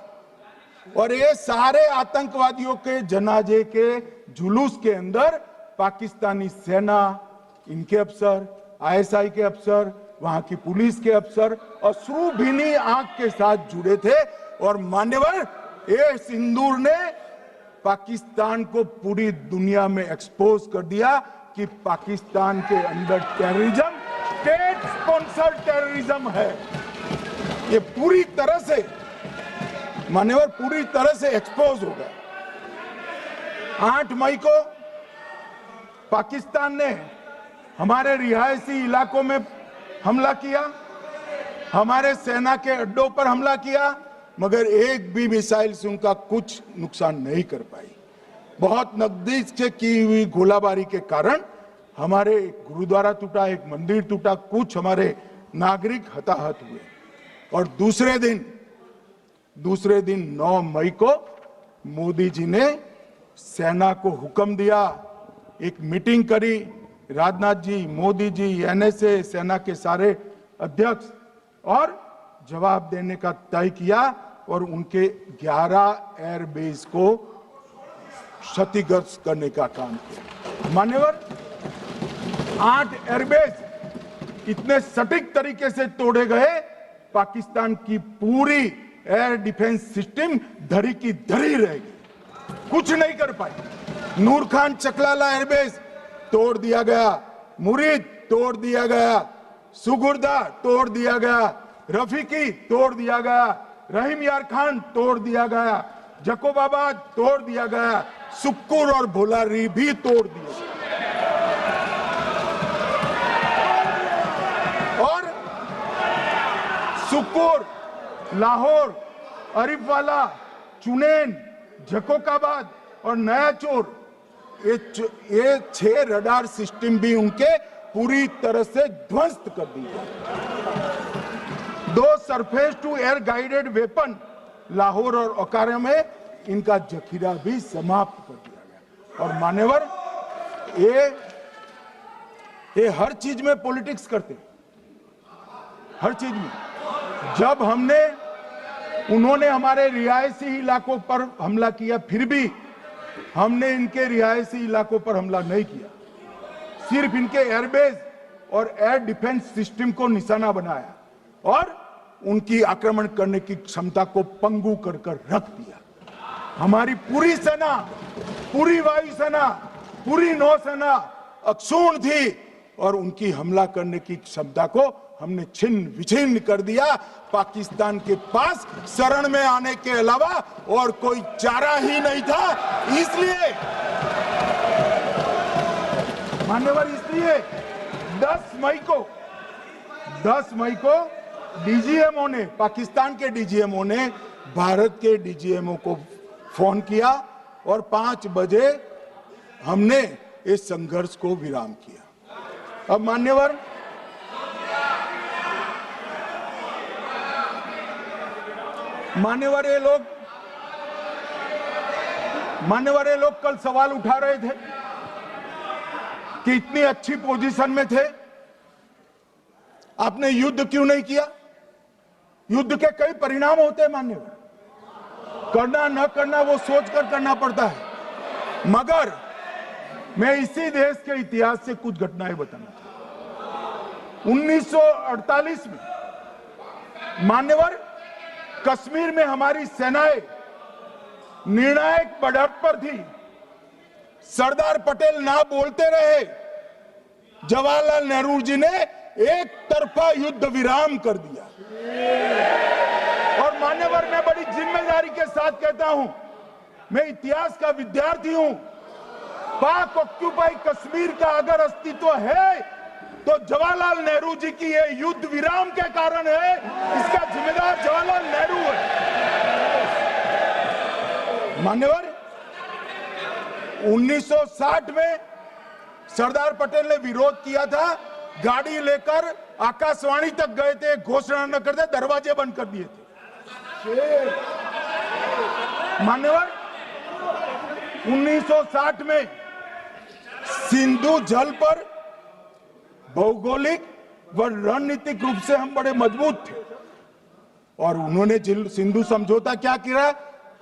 और ये सारे आतंकवादियों के जनाजे के जुलूस के अंदर पाकिस्तानी सेना, इनके अफसर, आईएसआई के अफसर, वहां की पुलिस के अफसर अश्रुभीनी आंख के साथ जुड़े थे। और मान्यवर, ये सिंदूर ने पाकिस्तान को पूरी दुनिया में एक्सपोज कर दिया कि पाकिस्तान के अंदर टेररिज्म, स्टेट स्पॉन्सर्ड टेररिज्म है। ये पूरी तरह से मान्यवर, पूरी तरह से एक्सपोज हो गया। 8 मई को पाकिस्तान ने हमारे रिहायशी इलाकों में हमला किया, हमारे सेना के अड्डों पर हमला किया, मगर एक भी मिसाइल से उनका कुछ नुकसान नहीं कर पाई। बहुत नजदीक से की हुई गोलाबारी के कारण हमारे एक गुरुद्वारा टूटा, एक मंदिर टूटा, कुछ हमारे नागरिक हताहत हुए। और दूसरे दिन 9 मई को मोदी जी ने सेना को हुक्म दिया, एक मीटिंग करी, राजनाथ जी, मोदी जी, एनएसए, सेना के सारे अध्यक्ष, और जवाब देने का तय किया और उनके 11 एयरबेस को क्षतिग्रस्त करने का काम किया। मान्यवर, 8 एयरबेस इतने सटीक तरीके से तोड़े गए, पाकिस्तान की पूरी एयर डिफेंस सिस्टम धरी की धरी रहेगी, कुछ नहीं कर पाई। नूर खान चकलाला एयरबेस तोड़ दिया गया, मुरीद तोड़ दिया गया, सुगुर्दा तोड़ दिया गया, रफीकी तोड़ दिया गया, रहीम यार खान तोड़ दिया गया, जकोबाबाद तोड़ दिया गया, सुक्कुर और भोलारी भी तोड़ दिए और सुक्कुर, लाहौर, अरिफवाला, चुनेन, जकोकाबाद और नया चोर, ये 6 रडार सिस्टम भी उनके पूरी तरह से ध्वस्त कर दिए। 2 surface to air guided weapon Lahore और ओकारा में इनका जखीरा भी समाप्त कर दिया गया। और मान्यवर, ये हर चीज में पॉलिटिक्स करते, हर चीज में। जब उन्होंने हमारे रिहायशी इलाकों पर हमला किया, फिर भी हमने इनके रिहायशी इलाकों पर हमला नहीं किया, सिर्फ इनके एयरबेस और एयर डिफेंस सिस्टम को निशाना बनाया और उनकी आक्रमण करने की क्षमता को पंगु कर रख दिया। हमारी पूरी सेना, पूरी वायुसेना, पूरी नौसेना अक्षुण्ण थी और उनकी हमला करने की क्षमता को हमने छिन्न विछिन्न कर दिया। पाकिस्तान के पास शरण में आने के अलावा और कोई चारा ही नहीं था। इसलिए मान्यवर, इसलिए 10 मई को डीजीएमओ ने, पाकिस्तान के डीजीएमओ ने भारत के डीजीएमओ को फोन किया और 5 बजे हमने इस संघर्ष को विराम किया। अब मान्यवर, ये लोग कल सवाल उठा रहे थे कि इतनी अच्छी पोजीशन में थे, आपने युद्ध क्यों नहीं किया? युद्ध के कई परिणाम होते हैं मान्यवर, करना न करना वो सोचकर करना पड़ता है। मगर मैं इसी देश के इतिहास से कुछ घटनाएं बताना चाहता हूं। 1948 में मान्यवर, कश्मीर में हमारी सेनाएं निर्णायक बढ़त पर थी। सरदार पटेल ना बोलते रहे, जवाहरलाल नेहरू जी ने एक तरफा युद्ध विराम कर दिया और मान्य साथ कहता हूं, मैं इतिहास का विद्यार्थी हूं। पाक ऑक्यूपाई कश्मीर का अगर अस्तित्व है तो जवाहरलाल नेहरू जी की ये युद्ध विराम के कारण है। इसका जिम्मेदार जवाहरलाल नेहरू है। मान्यवर, 1960 में सरदार पटेल ने विरोध किया था, गाड़ी लेकर आकाशवाणी तक गए थे, घोषणा न करते दरवाजे बंद कर दिए थे। मान्यवर, 1960 में सिंधु जल पर भौगोलिक व रणनीतिक रूप से हम बड़े मजबूत थे और उन्होंने सिंधु समझौता क्या किया,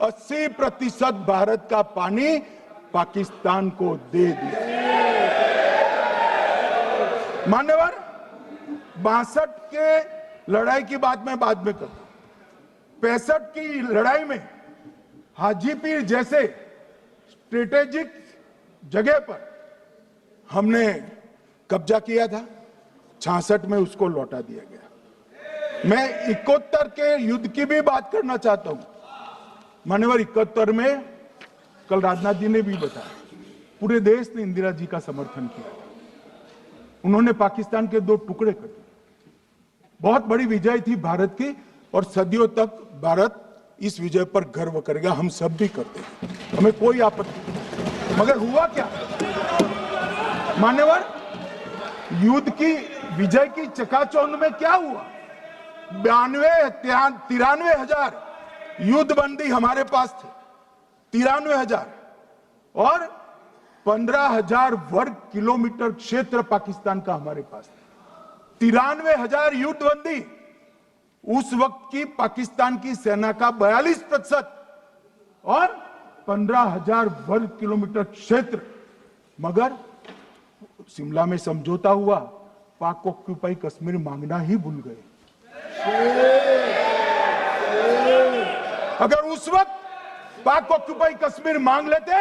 80% भारत का पानी पाकिस्तान को दे दिया। मान्यवर, 62 के लड़ाई की बात मैं बाद में करता हूं। 65 की लड़ाई में हाजीपीर जैसे स्ट्रेटेजिक जगह पर हमने कब्जा किया था, 66 में उसको लौटा दिया गया। मैं 71 के युद्ध की भी बात करना चाहता हूं। मान्यवर, 71 में कल राजनाथ जी ने भी बताया, पूरे देश ने इंदिरा जी का समर्थन किया। उन्होंने पाकिस्तान के 2 टुकड़े कर दिए। बहुत बड़ी विजय थी भारत की और सदियों तक भारत इस विजय पर गर्व करेगा। हम सब भी करते हैं, हमें कोई आपत्ति नहीं। मगर हुआ क्या मान्यवर, युद्ध की विजय की चकाचौंध में क्या हुआ? 93 हजार युद्ध बंदी हमारे पास थे, 93 हजार, और 15,000 वर्ग किलोमीटर क्षेत्र पाकिस्तान का हमारे पास था। 93 हजार युद्ध बंदी, उस वक्त की पाकिस्तान की सेना का 42% और 15,000 वर्ग किलोमीटर क्षेत्र। मगर शिमला में समझौता हुआ, पाक ऑक्यूपाई कश्मीर मांगना ही भूल गए। अगर उस वक्त पाक ऑक्यूपाई कश्मीर मांग लेते,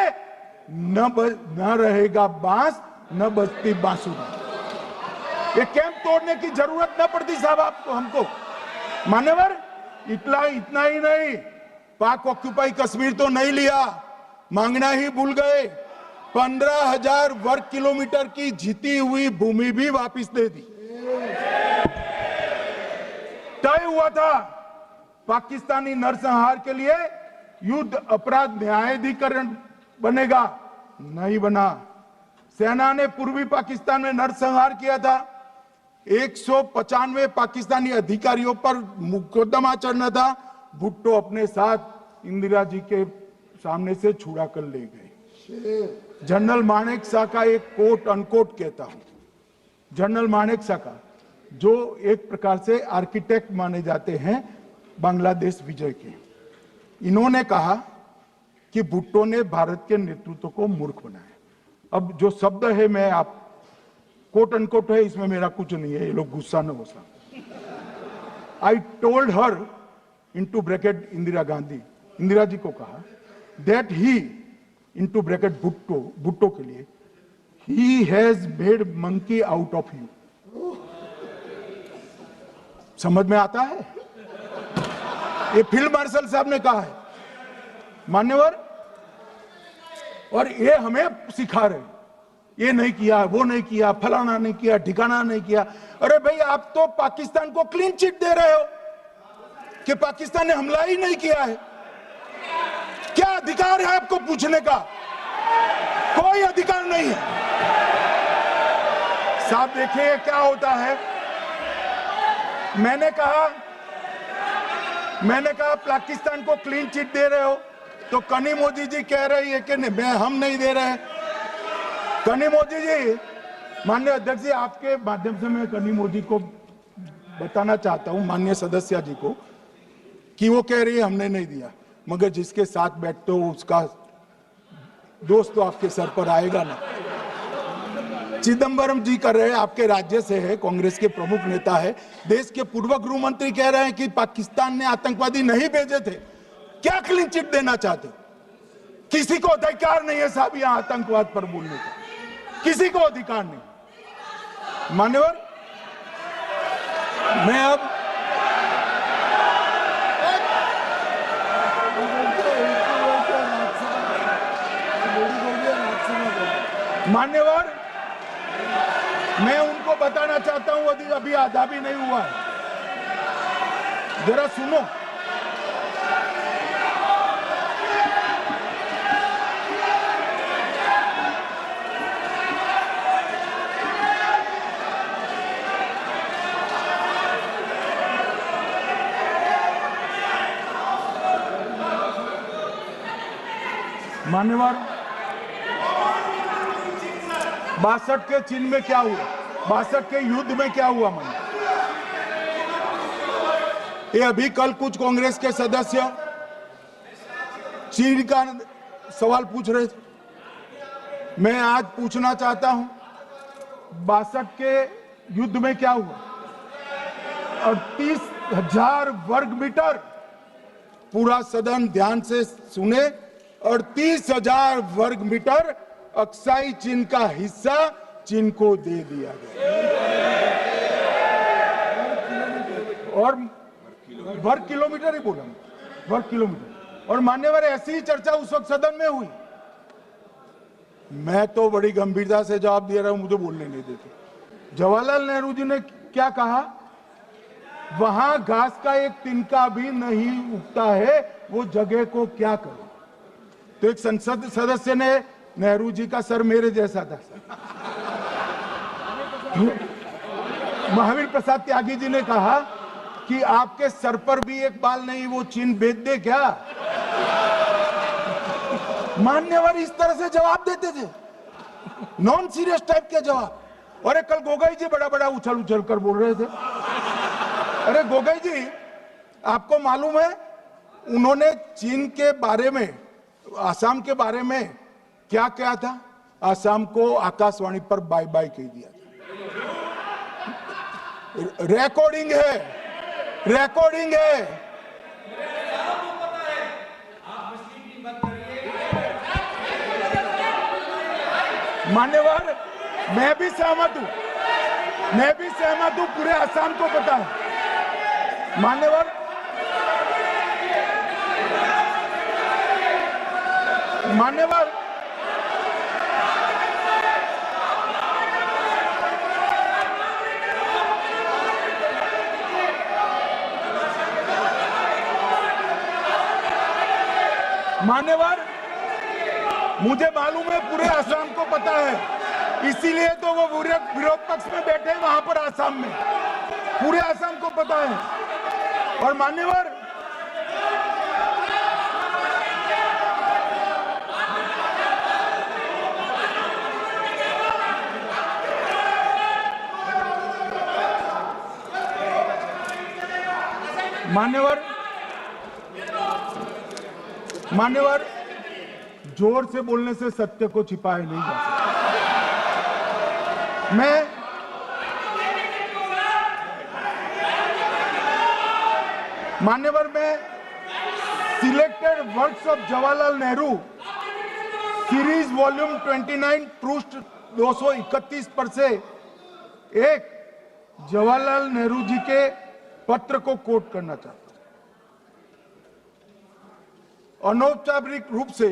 न रहेगा बांस, न बजती बांसुरी। ये कैंप तोड़ने की जरूरत न पड़ती साहब आपको, हमको। मान्यवर, इतना ही नहीं, पाक ऑक्यूपाई कश्मीर तो नहीं लिया, मांगना ही भूल गए। 15,000 वर्ग किलोमीटर की जीती हुई भूमि भी वापस दे दी। तय हुआ था पाकिस्तानी नरसंहार के लिए युद्ध अपराध न्यायाधिकरण बनेगा, नहीं बना। सेना ने पूर्वी पाकिस्तान में नरसंहार किया था। 195 पाकिस्तानी अधिकारियों पर मुकदमा चढ़ना था। भुट्टो अपने साथ इंदिरा जी के सामने से छुड़ा कर ले गए। जनरल मानेक शॉ का एक कोट अनकोट कहता हूं, जनरल मानेक शॉ का, जो एक प्रकार से आर्किटेक्ट माने जाते हैं बांग्लादेश विजय के, इन्होंने कहा कि भुट्टो ने भारत के नेतृत्व को मूर्ख बनाया। अब जो शब्द है, मैं आप कोट अनकोट है, इसमें मेरा कुछ नहीं है, ये लोग गुस्सा न हो सकते। I told her into bracket Indira Gandhi, Indira ji को कहा, that he into bracket Bhutto के लिए, he has made monkey out of you. समझ में आता है? ये फील्ड मार्शल साहब ने कहा है मान्यवर, और ये हमें सिखा रहे, ये नहीं किया, वो नहीं किया, फलाना नहीं किया, ठिकाना नहीं किया। अरे भाई, आप तो पाकिस्तान को क्लीन चिट दे रहे हो कि पाकिस्तान ने हमला ही नहीं किया है। क्या अधिकार है आपको पूछने का? कोई अधिकार नहीं है साहब। देखिए क्या होता है, मैंने कहा पाकिस्तान को क्लीन चिट दे रहे हो, तो कनी मोदी जी कह रही है कि हम नहीं दे रहे हैं। कनी मोदी जी, माननीय अध्यक्ष जी, आपके माध्यम से मैं कनी मोदी को बताना चाहता हूं, माननीय सदस्य जी को, कि वो कह रही है हमने नहीं दिया, मगर जिसके साथ बैठते हो उसका दोस्त तो आपके सर पर आएगा ना। चिदंबरम जी कर रहे हैं, आपके राज्य से है, कांग्रेस के प्रमुख नेता है। देश के पूर्व गृह मंत्री कह रहे हैं कि पाकिस्तान ने आतंकवादी नहीं भेजे थे। क्या क्लीन चिट देना चाहते? किसी को अधिकार नहीं है साहब यहां आतंकवाद पर बोलने का, किसी को अधिकार नहीं। मान्यवर, मैं अब मान्यवर, मैं उनको बताना चाहता हूं अभी आधा भी नहीं हुआ है, जरा सुनो। मान्यवर, 62 के चिन्ह में क्या हुआ, 62 के युद्ध में क्या हुआ मान्य? ये अभी कल कुछ कांग्रेस के सदस्य चीन का सवाल पूछ रहे थे, मैं आज पूछना चाहता हूं 62 के युद्ध में क्या हुआ? 38,000 वर्ग मीटर, पूरा सदन ध्यान से सुने, 38,000 वर्ग मीटर अक्साई चीन का हिस्सा चीन को दे दिया गया, और वर्ग किलोमीटर ही बोला, वर्ग किलोमीटर। और मान्यवर, ऐसी ही चर्चा उस वक्त सदन में हुई, मैं तो बड़ी गंभीरता से जवाब दे रहा हूं, मुझे बोलने नहीं देते। जवाहरलाल नेहरू जी ने क्या कहा? वहां घास का एक तिनका भी नहीं उगता है, वो जगह को क्या करे? तो एक संसद सदस्य ने, नेहरू जी का सर मेरे जैसा था, महावीर प्रसाद त्यागी जी ने कहा कि आपके सर पर भी एक बाल नहीं, वो चीन बेच दे क्या? मान्यवर इस तरह से जवाब देते थे, नॉन सीरियस टाइप के जवाब। और कल गोगोई जी बड़ा बड़ा उछल उछल कर बोल रहे थे। अरे गोगोई जी, आपको मालूम है उन्होंने चीन के बारे में, आसाम के बारे में क्या क्या था? आसाम को आकाशवाणी पर बाय बाय कह दिया था। रिकॉर्डिंग है, रिकॉर्डिंग है। मान्यवर, मैं भी सहमत हूं, मैं भी सहमत हूं, पूरे आसाम को पता है। मान्यवर, मान्यवर, मान्यवर, मुझे मालूम है पूरे आसाम को पता है, इसीलिए तो वो विरोध पक्ष में बैठे हैं वहां पर आसाम में, पूरे आसाम को पता है। और मान्यवर, मान्यवर, मान्यवर, जोर से बोलने से सत्य को छिपाया नहीं जा सकता। मान्यवर, मैं selected works of Jawaharlal Nehru series volume 29 पृष्ठ 231 पर से एक जवाहरलाल नेहरू जी के पत्र को कोट करना चाहता हूं। अनौपचारिक रूप से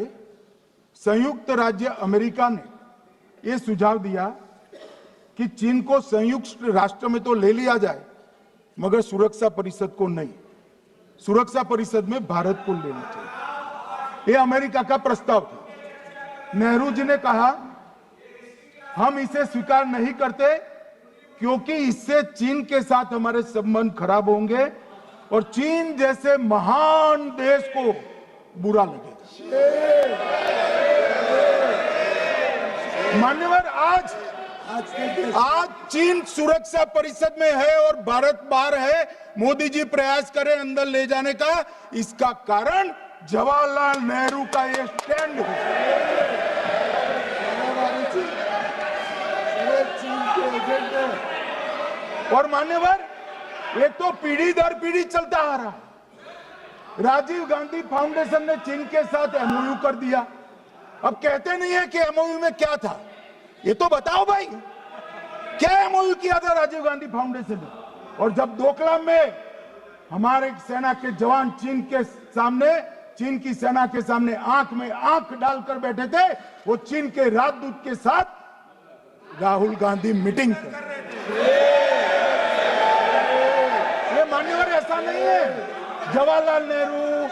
संयुक्त राज्य अमेरिका ने यह सुझाव दिया कि चीन को संयुक्त राष्ट्र में तो ले लिया जाए, मगर सुरक्षा परिषद को नहीं, सुरक्षा परिषद में भारत को लेना चाहिए। यह अमेरिका का प्रस्ताव था। नेहरू जी ने कहा, हम इसे स्वीकार नहीं करते क्योंकि इससे चीन के साथ हमारे संबंध खराब होंगे और चीन जैसे महान देश को बुरा लगेगा। मान्यवर, आज चीन सुरक्षा परिषद में है और भारत बाहर है। मोदी जी प्रयास करें अंदर ले जाने का, इसका कारण जवाहरलाल नेहरू का ये स्टैंड है। और मान्यवर, एक तो पीढ़ी दर पीढ़ी चलता आ रहा है। राजीव गांधी फाउंडेशन ने चीन के साथ एमओयू कर दिया। अब कहते नहीं है कि एमओयू में क्या था, ये तो बताओ भाई, क्या एमओयू किया था राजीव गांधी फाउंडेशन ने? और जब डोकलाम में हमारे सेना के जवान चीन की सेना के सामने आंख में आंख डालकर बैठे थे, वो चीन के राजदूत के साथ राहुल गांधी मीटिंग कर। ये मान्यवर ऐसा नहीं है। जवाहरलाल नेहरू,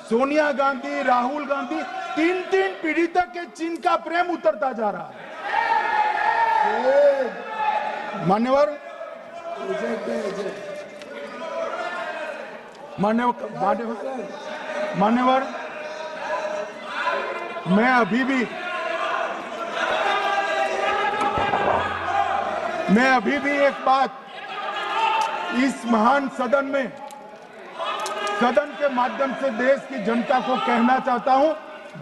सोनिया गांधी, राहुल गांधी, तीन तीन पीढ़ी तक के चीन का प्रेम उतरता जा रहा है। मान्यवर मान्यवर मैं अभी भी एक बात इस महान सदन के माध्यम से देश की जनता को कहना चाहता हूं,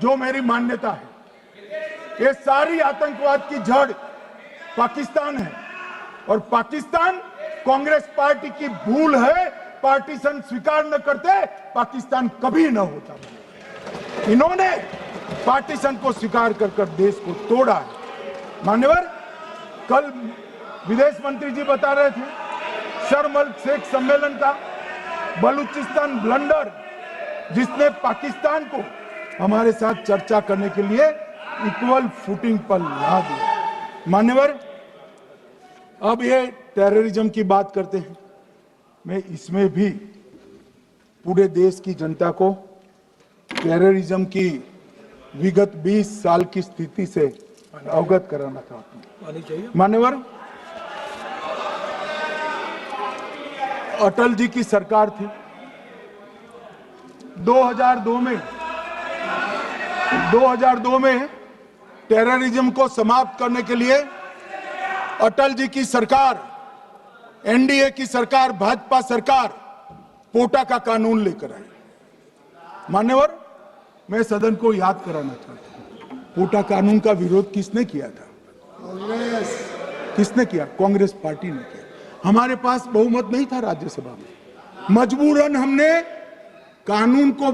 जो मेरी मान्यता है। ये सारी आतंकवाद की जड़ पाकिस्तान है और पाकिस्तान कांग्रेस पार्टी की भूल है। पार्टीशन स्वीकार न करते पाकिस्तान कभी न होता। इन्होंने पार्टीशन को स्वीकार कर देश को तोड़ा है। मान्यवर, कल विदेश मंत्री जी बता रहे थे शर्म अल शेख सम्मेलन का बलूचिस्तान ब्लंडर, जिसने पाकिस्तान को हमारे साथ चर्चा करने के लिए इक्वल फुटिंग पर ला दिया। मान्यवर, अब ये टेररिज्म की बात करते हैं। मैं इसमें भी पूरे देश की जनता को टेररिज्म की विगत 20 साल की स्थिति से अवगत कराना चाहता हूं। मान्यवर, अटल जी की सरकार थी। 2002 में टेररिज्म को समाप्त करने के लिए अटल जी की सरकार, एनडीए की सरकार, भाजपा सरकार पोटा का कानून लेकर आई। मान्यवर, मैं सदन को याद कराना चाहता हूं, पोटा कानून का विरोध किसने किया था? किसने किया? कांग्रेस पार्टी ने किया। हमारे पास बहुमत नहीं था राज्यसभा में, मजबूरन हमने कानून को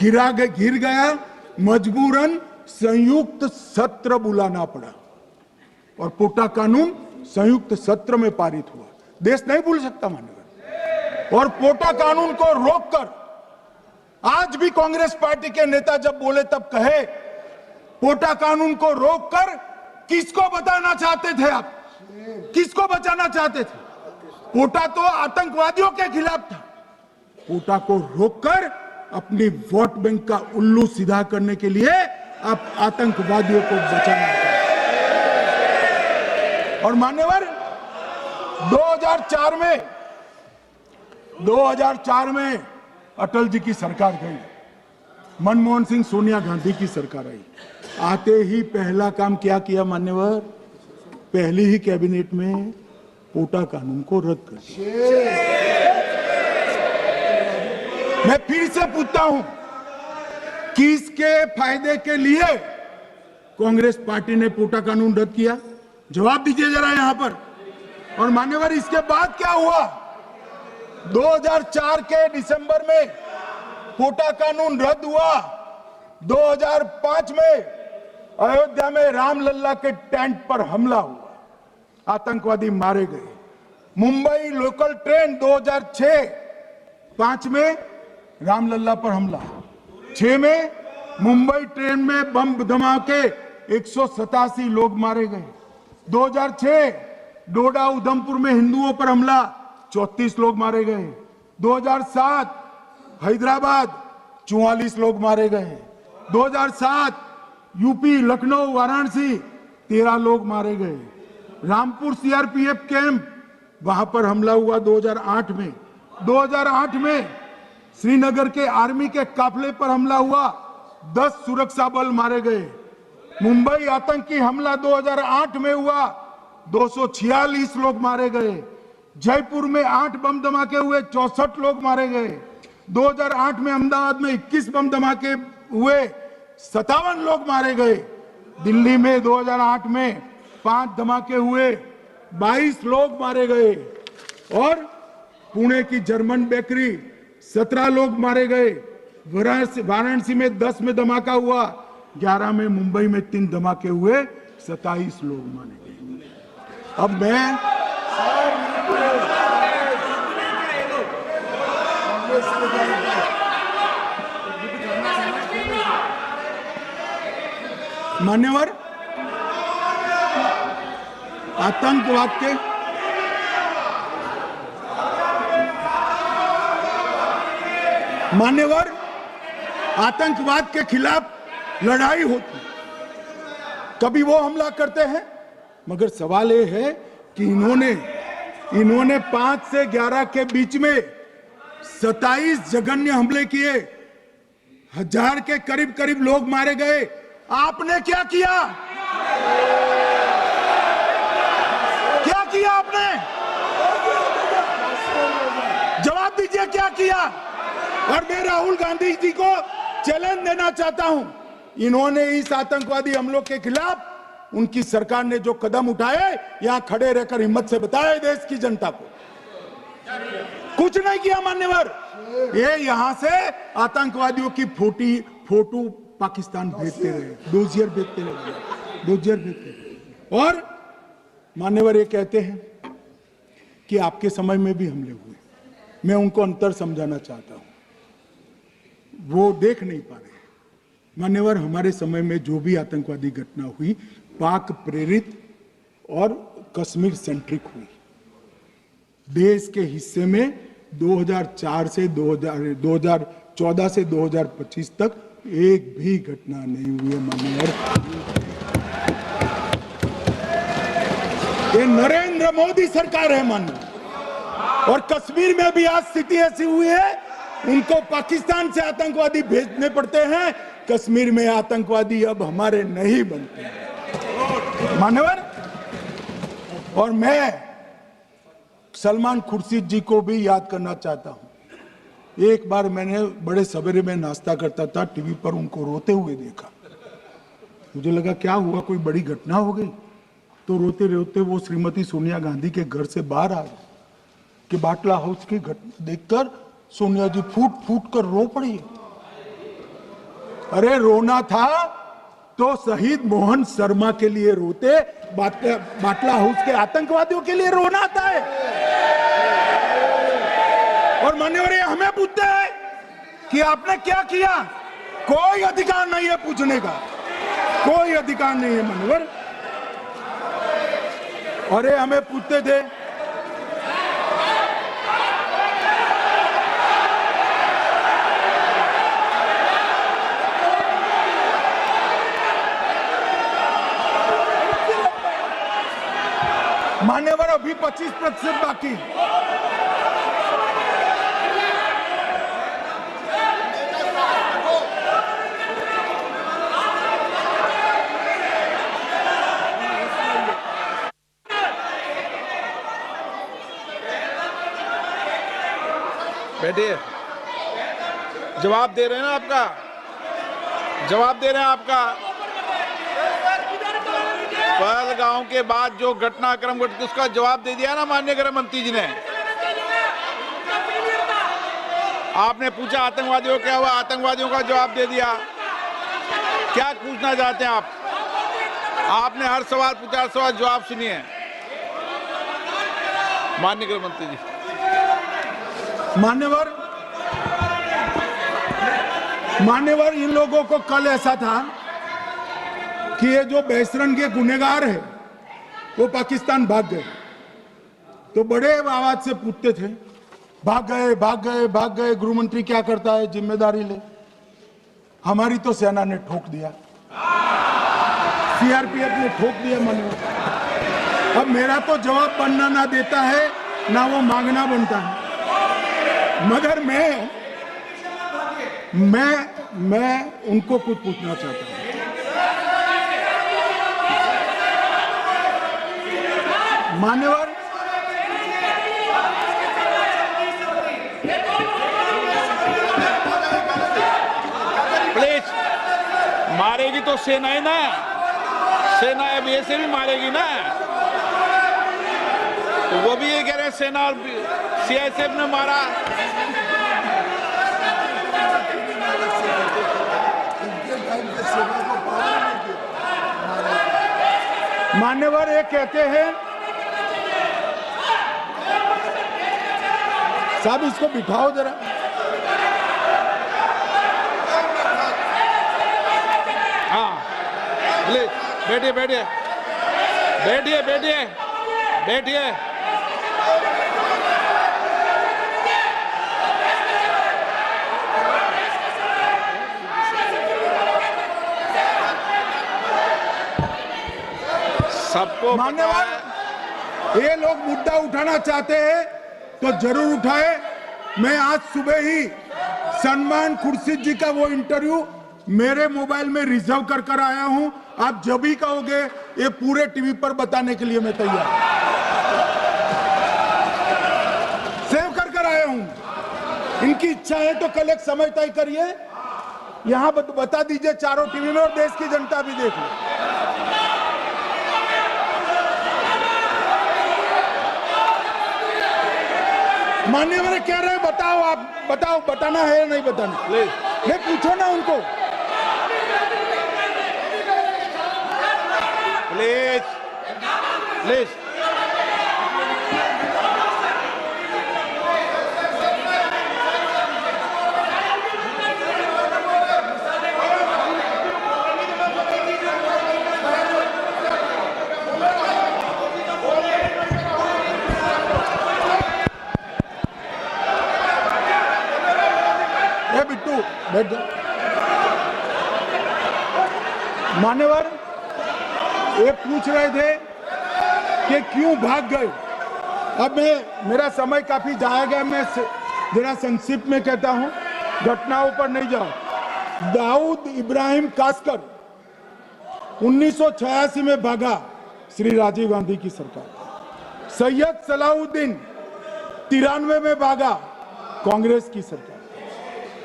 गिर गया, मजबूरन संयुक्त सत्र बुलाना पड़ा और पोटा कानून संयुक्त सत्र में पारित हुआ। देश नहीं भूल सकता मान्यवर। और पोटा कानून को रोककर आज भी कांग्रेस पार्टी के नेता जब बोले तब कहे पोटा कानून को रोककर किसको बताना चाहते थे आप? किसको बचाना चाहते थे? पोटा तो आतंकवादियों के खिलाफ था। पोटा को रोककर अपनी वोट बैंक का उल्लू सीधा करने के लिए आप आतंकवादियों को बचाना चाहते। और मान्यवर, 2004 में अटल जी की सरकार गई, मनमोहन सिंह, सोनिया गांधी की सरकार आई। आते ही पहला काम क्या किया मान्यवर? पहली ही कैबिनेट में पोटा कानून को रद्द कर दिया। मैं फिर से पूछता हूं, किसके फायदे के लिए कांग्रेस पार्टी ने पोटा कानून रद्द किया? जवाब दीजिए जरा यहां पर। और मान्यवर, इसके बाद क्या हुआ? 2004 के दिसंबर में पोटा कानून रद्द हुआ। 2005 में अयोध्या में रामलल्ला के टेंट पर हमला हुआ, आतंकवादी मारे गए। मुंबई लोकल ट्रेन 2006-5 में रामलल्ला पर हमला, 6 में मुंबई ट्रेन में बम धमाके 187 लोग मारे गए। 2006 डोडा उधमपुर में हिंदुओं पर हमला, 34 लोग मारे गए। 2007 हैदराबाद 44 लोग मारे गए। 2007 यूपी लखनऊ वाराणसी 13 लोग मारे गए। रामपुर सीआरपीएफ कैंप, वहां पर हमला हुआ 2008 में। 2008 में श्रीनगर के आर्मी के काफिले पर हमला हुआ, 10 सुरक्षा बल मारे गए। मुंबई आतंकी हमला 2008 में हुआ, 246 लोग मारे गए। जयपुर में 8 बम धमाके हुए, 64 लोग मारे गए। 2008 में अहमदाबाद में 21 बम धमाके हुए, 57 लोग मारे गए। दिल्ली में 2008 में 5 धमाके हुए, 22 लोग मारे गए। और पुणे की जर्मन बेकरी 17 लोग मारे गए। वाराणसी में 10 में धमाका हुआ, 11 में मुंबई में 3 धमाके हुए, 27 लोग मारे गए। अब मैं मान्यवर, आतंकवाद के मान्यवर आतंकवाद के खिलाफ लड़ाई होती, कभी वो हमला करते हैं, मगर सवाल ये है कि इन्होंने 5 से 11 के बीच में 27 जघन्य हमले किए, 1000 के करीब करीब लोग मारे गए। आपने क्या किया? क्या किया आपने? जवाब दीजिए, क्या किया? और मैं राहुल गांधी जी को चैलेंज देना चाहता हूं, इन्होंने इस आतंकवादी हमलों के खिलाफ उनकी सरकार ने जो कदम उठाए, यहां खड़े रहकर हिम्मत से बताए देश की जनता को। कुछ नहीं किया मान्यवर। ये यहां से आतंकवादियों की फोटो पाकिस्तान भेजते रहे, डोजियर भेजते रहे। और मान्यवर ये कहते हैं कि आपके समय में भी हमले हुए। मैं उनको अंतर समझाना चाहता हूं, वो देख नहीं पा रहे। मान्यवर, हमारे समय में जो भी आतंकवादी घटना हुई, पाक प्रेरित और कश्मीर सेंट्रिक हुई। देश के हिस्से में 2004 से 2014 से 2025 तक एक भी घटना नहीं हुई है मान्यवर। ये नरेंद्र मोदी सरकार है मान्यवर। और कश्मीर में भी आज स्थिति ऐसी हुई है, उनको पाकिस्तान से आतंकवादी भेजने पड़ते हैं। कश्मीर में आतंकवादी अब हमारे नहीं बनते हैं मान्यवर। और मैं सलमान खुर्शीद जी को भी याद करना चाहता हूं। एक बार मैंने बड़े सवेरे में नाश्ता करता था, टीवी पर उनको रोते हुए देखा। मुझे लगा क्या हुआ, कोई बड़ी घटना हो गई। तो रोते रोते वो श्रीमती सोनिया गांधी के घर से बाहर आ गए कि बाटला हाउस की घटना देखकर सोनिया जी फूट फूट कर रो पड़ी। अरे रोना था तो शहीद मोहन शर्मा के लिए रोते, बाटला हाउस के आतंकवादियों के लिए रोना आता है। और मान्यवर ये हमें पूछते हैं कि आपने क्या किया। कोई अधिकार नहीं है पूछने का, कोई अधिकार नहीं है मान्यवर। और ये हमें पूछते थे मान्यवर, अभी 25% बाकी। बैठिए, जवाब दे रहे हैं ना आपका, जवाब दे रहे हैं आपका। पहलगांव के बाद जो घटनाक्रम घटित उसका जवाब दे दिया ना माननीय गृह मंत्री जी ने। आपने पूछा आतंकवादियों क्या हुआ, आतंकवादियों का जवाब दे दिया। क्या पूछना चाहते हैं आप? आपने हर सवाल पूछा, हर सवाल जवाब सुनिए माननीय गृह मंत्री जी। मान्यवर, इन लोगों को कल ऐसा था कि ये जो बेसरन के गुनहगार है वो पाकिस्तान भाग गए। तो बड़े आवाज से पूछते थे, भाग गए भाग गए भाग गए, गृह मंत्री क्या करता है, जिम्मेदारी ले। हमारी तो सेना ने ठोक दिया, सीआरपीएफ ने ठोक दिया मान्यवर। अब मेरा तो जवाब बनना ना देता है ना वो मांगना बनता है। मगर मैं उनको कुछ पूछना चाहता हूं। मान्यवर, प्लीज, मारेगी तो सेना है ना, सेना अब ऐसे भी मारेगी ना। तो वो भी ये कह रहे हैं सेना और सीआईएसएफ ने मारा। मान्यवर ये कहते हैं, साहब इसको बिठाओ जरा। हाँ प्लीज बैठिए बैठिए बैठिए बैठिए। बैठिए। सबको पता मान्यवर, है। ये लोग मुद्दा उठाना चाहते हैं तो जरूर उठाए। मैं आज सुबह ही सलमान खुर्शीद जी का वो इंटरव्यू मेरे मोबाइल में रिजर्व कर आया हूं। आप जब भी कहोगे ये पूरे टीवी पर बताने के लिए मैं तैयार हूं। सेव कर आया हूं। इनकी इच्छा है तो कल एक समय तय करिए, यहां बता दीजिए चारों टीवी में, और देश की जनता भी देख ले। मान्यवर कह रहे हैं बताओ, आप बताओ, बताना है या नहीं बताना? नहीं, पूछो ना उनको। Please please. बिट्टू बैठ जाओ। मान्यवर ये पूछ रहे थे कि क्यों भाग गए। अब मेरा समय काफी जाया गया, मैं जरा संक्षिप्त में कहता हूं, घटनाओं पर नहीं जाऊं। दाऊद इब्राहिम कासकर 1986 में भागा, श्री राजीव गांधी की सरकार। सैयद सलाउद्दीन 93 में भागा, कांग्रेस की सरकार।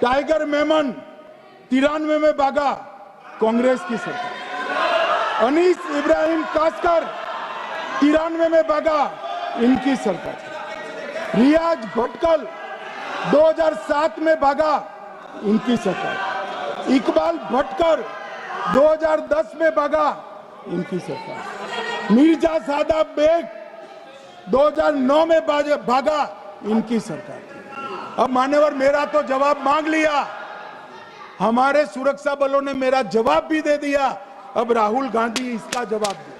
टाइगर मेमन 93 में भागा, कांग्रेस की सरकार। अनीस इब्राहिम कासकर 93 में भागा, इनकी सरकार। रियाज भटकल 2007 में भागा, इनकी सरकार। इकबाल भटकर 2010 में भागा, इनकी सरकार। मिर्जा सादाब बेग 2009 में भागा, इनकी सरकार। अब मान्यवर मेरा तो जवाब मांग लिया, हमारे सुरक्षा बलों ने मेरा जवाब भी दे दिया, अब राहुल गांधी इसका जवाब दे।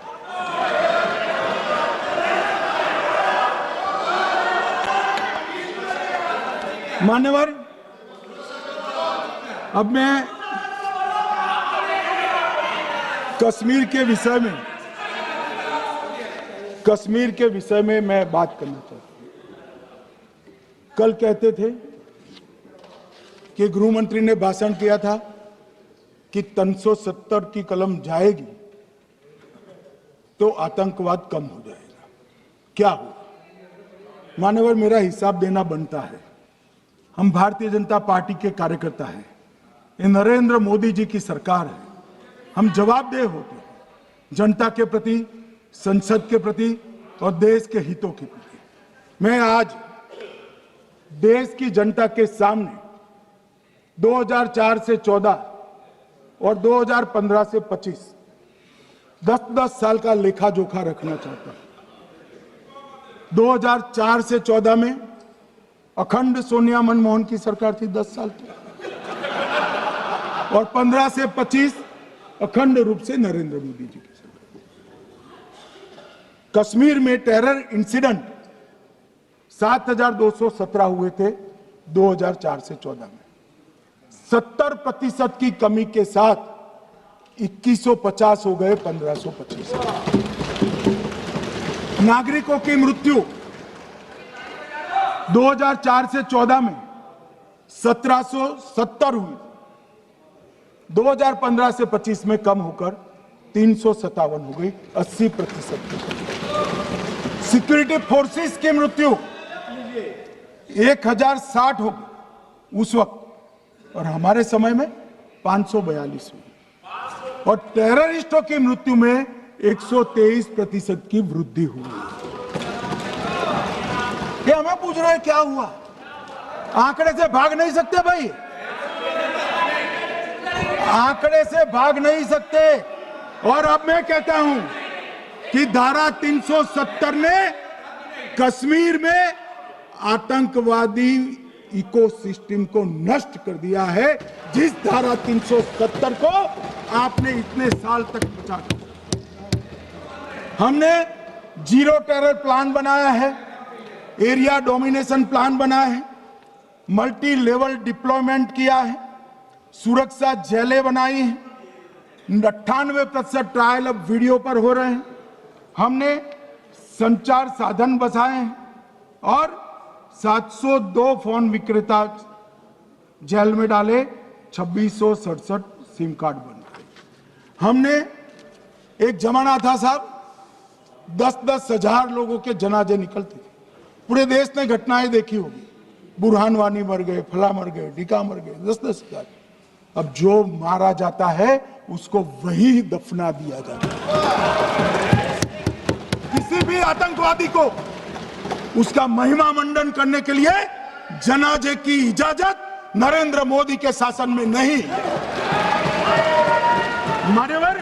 मान्यवर अब मैं कश्मीर के विषय में मैं बात करना चाहता हूं। कल कहते थे कि गृह मंत्री ने भाषण किया था कि 370 की कलम जाएगी तो आतंकवाद कम हो जाएगा। क्या हो? मान्यवर मेरा हिसाब देना बनता है। हम भारतीय जनता पार्टी के कार्यकर्ता हैं, ये नरेंद्र मोदी जी की सरकार है, हम जवाबदेह होते हैं जनता के प्रति, संसद के प्रति और देश के हितों के प्रति। मैं आज देश की जनता के सामने 2004 से 14 और 2015 से 25 10-10 साल का लेखा जोखा रखना चाहता हूं। 2004 से 14 में अखंड सोनिया मनमोहन की सरकार थी 10 साल की, और 15 से 25 अखंड रूप से नरेंद्र मोदी जी की सरकार। कश्मीर में टेरर इंसिडेंट 7217 हुए थे 2004 से 14 में। 70% की कमी के साथ 2150 हो गए 1525। नागरिकों की मृत्यु 2004 से 14 में 1770 हुई, 2015 से 25 में कम होकर 357 हो गई, 80%। सिक्योरिटी फोर्सेस की मृत्यु 1060 हो गई उस वक्त, और हमारे समय में 542 हुई, और टेररिस्टों की मृत्यु में 123% की वृद्धि हुई। ये हमें पूछ रहे हैं क्या हुआ? आंकड़े से भाग नहीं सकते भाई, आंकड़े से भाग नहीं सकते। और अब मैं कहता हूं कि धारा 370 ने कश्मीर में आतंकवादी इकोसिस्टम को नष्ट कर दिया है, जिस धारा 370 को आपने इतने साल तक बचा कर। हमने जीरो टेरर प्लान बनाया है, एरिया डोमिनेशन प्लान बनाया है, मल्टी लेवल डिप्लॉयमेंट किया है, सुरक्षा जेलें बनाई हैं, 98% ट्रायल अब वीडियो पर हो रहे हैं, हमने संचार साधन बसाए हैं और 702 फोन विक्रेता जेल में डाले, 2667 सिम कार्ड बन गए। हमने एक जमाना था साहब 10-10 हजार लोगों के जनाजे निकलते थे, पूरे देश ने घटनाएं देखी होगी, बुरहान वानी मर गए, फला मर गए, ढिका मर गए, 10-10 हजार। अब जो मारा जाता है उसको वही दफना दिया जाता है। किसी भी आतंकवादी को उसका महिमा मंडन करने के लिए जनाजे की इजाजत नरेंद्र मोदी के शासन में नहीं। मान्यवर,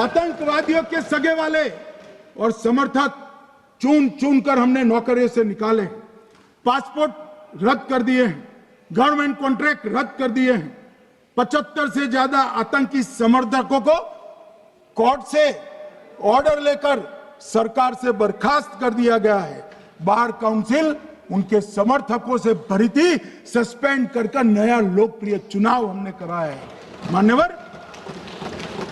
आतंकवादियों के सगे वाले और समर्थक चुन चुन कर हमने नौकरियों से निकाले, पासपोर्ट रद्द कर दिए हैं, गवर्नमेंट कॉन्ट्रैक्ट रद्द कर दिए हैं, 75 से ज्यादा आतंकी समर्थकों को कोर्ट से ऑर्डर लेकर सरकार से बर्खास्त कर दिया गया है। बार काउंसिल उनके समर्थकों से भरी थी, सस्पेंड कर नया लोकप्रिय चुनाव हमने कराया है। मान्यवर,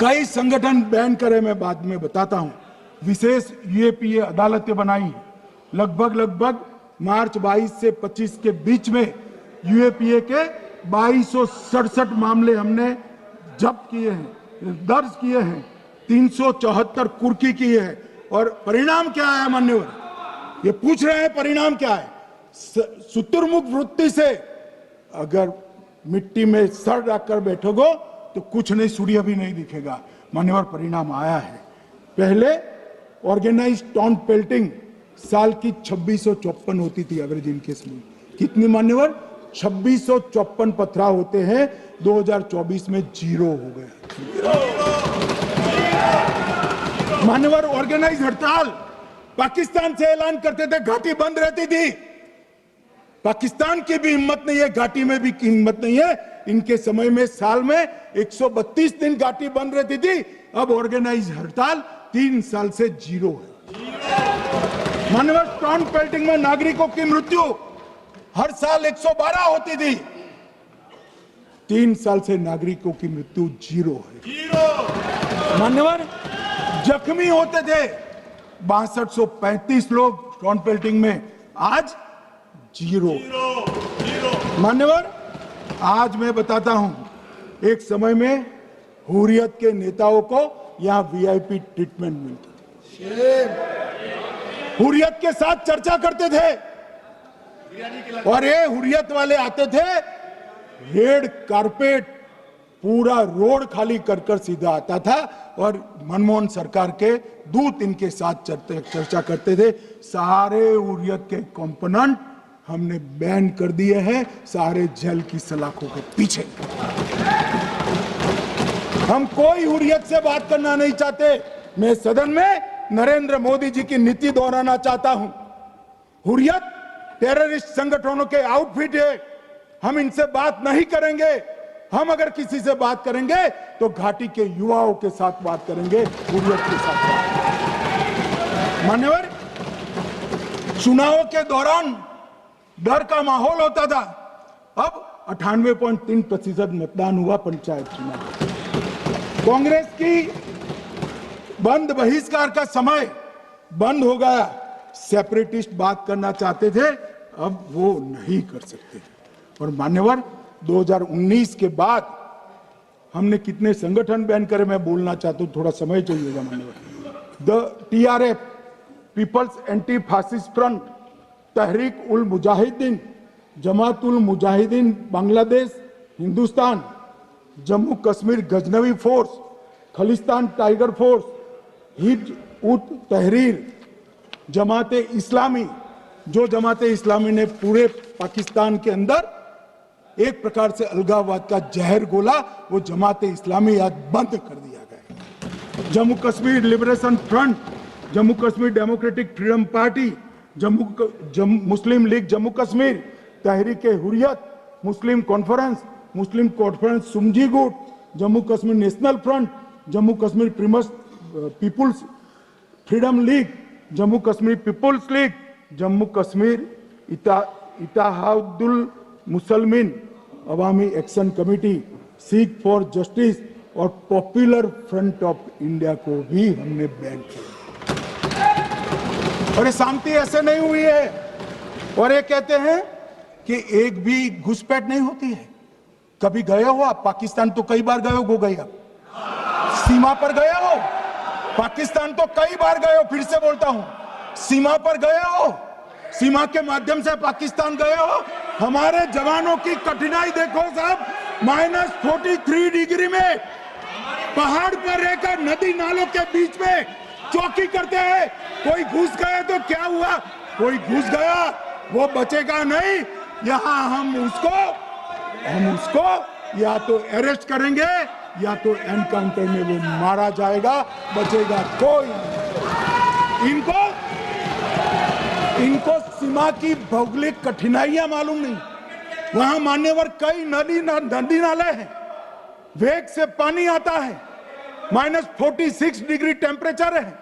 कई संगठन बैन करे, मैं बाद में बताता हूं। विशेष यूएपीए अदालतें बनाई हैं, लगभग मार्च 22 से 25 के बीच में यूएपीए के 2267 मामले हमने जब्त किए हैं, दर्ज किए हैं, 374 कुर्की किए हैं। और परिणाम क्या है मान्यवर, ये पूछ रहे हैं परिणाम क्या है। शुतुरमुख वृत्ति से अगर मिट्टी में सर रखकर बैठोगे तो कुछ नहीं, सूर्य भी नहीं दिखेगा। मान्यवर, परिणाम आया है। पहले ऑर्गेनाइज्ड टाउन पेल्टिंग साल की 2654 होती थी एवरेज इनकेस में। कितनी मान्यवर? 2654 पथराव होते हैं, 2024 में 0 हो गया। मान्यवर, ऑर्गेनाइज हड़ताल पाकिस्तान से ऐलान करते थे, घाटी बंद रहती थी। पाकिस्तान की भी हिम्मत नहीं है, घाटी में भी हिम्मत नहीं है। इनके समय में साल में 132 दिन घाटी बंद रहती थी, अब ऑर्गेनाइज हड़ताल 3 साल से 0 है। मान्यवर, टाउन पेल्टिंग में नागरिकों की मृत्यु हर साल 112 होती थी, 3 साल से नागरिकों की मृत्यु 0 है। मान्यवर, जख्मी होते थे 6235 लोग टाउन पेल्टिंग में, आज 0। मान्यवर, आज मैं बताता हूं, एक समय में हुर्रियत के नेताओं को यहां वीआईपी ट्रीटमेंट मिलती थी, हुर्रियत के साथ चर्चा करते थे, और ये हुर्रियत वाले आते थे, रेड कारपेट पूरा रोड खाली कर सीधा आता था, और मनमोहन सरकार के दूत इनके साथ चर्चा करते थे। सारे हुर्रियत के कंपोनेंट हमने बैन कर दिए हैं, सारे जेल की सलाखों के पीछे। हम कोई हुर्रियत से बात करना नहीं चाहते। मैं सदन में नरेंद्र मोदी जी की नीति दोहराना चाहता हूं। हुर्रियत टेररिस्ट संगठनों के आउटफिट है, हम इनसे बात नहीं करेंगे। हम अगर किसी से बात करेंगे तो घाटी के युवाओं के साथ बात करेंगे, हुर्रियत के साथ बात। मान्यवर, चुनाव के दौरान डर का माहौल होता था, अब 98.3% मतदान हुआ पंचायत चुनाव। कांग्रेस की बंद बहिष्कार का समय बंद हो गया। सेपरेटिस्ट बात करना चाहते थे, अब वो नहीं कर सकते। और मान्यवर, 2019 के बाद हमने कितने संगठन बैन करे, मैं बोलना चाहता हूं, थोड़ा समय चाहिएगा मान्यवर। The TRF, People's anti fascist front, Tehreek ul Mujahideen, Jamaat ul Mujahideen Bangladesh Hindustan, Jammu Kashmir Ghaznavi force, Khalistan tiger force, Hizb ut Tahrir, जमाते इस्लामी, जो जमाते इस्लामी ने पूरे पाकिस्तान के अंदर एक प्रकार से अलगाववाद का जहर घोला, वो जमाते इस्लामी आज बंद कर दिया गया। Jammu Kashmir liberation front, Jammu Kashmir democratic freedom party, Muslim league Jammu Kashmir, Tehreek Hurriyat, Muslim conference सुमजी गुट, Jammu Kashmir national front, Jammu Kashmir people's freedom league, Jammu Kashmir people's league, Jammu Kashmir Ittehadul Musalman Awami action committee, Sikh for justice और पॉपुलर फ्रंट ऑफ इंडिया को भी हमने बैन किया। और ये शांति ऐसे नहीं हुई है। और ये कहते हैं कि एक भी घुसपैठ नहीं होती है। कभी गए हो आप पाकिस्तान? तो कई बार गए हो गए आप सीमा पर गए हो? पाकिस्तान तो कई बार गए हो, फिर से बोलता हूं, सीमा पर गए हो, सीमा के माध्यम से पाकिस्तान गए हो। हमारे जवानों की कठिनाई देखो साहब, -43 डिग्री में पहाड़ पर रहकर नदी नालों के बीच में चौकी करते हैं। कोई घुस गए तो क्या हुआ? कोई घुस गया वो बचेगा नहीं। यहां हम उसको या तो अरेस्ट करेंगे या तो एनकाउंटर में वो मारा जाएगा, बचेगा कोई नहीं। इनको सीमा की भौगोलिक कठिनाइयां मालूम नहीं। वहां मान्यवर कई नदी नाले हैं, वेग से पानी आता है, -46 डिग्री टेम्परेचर है,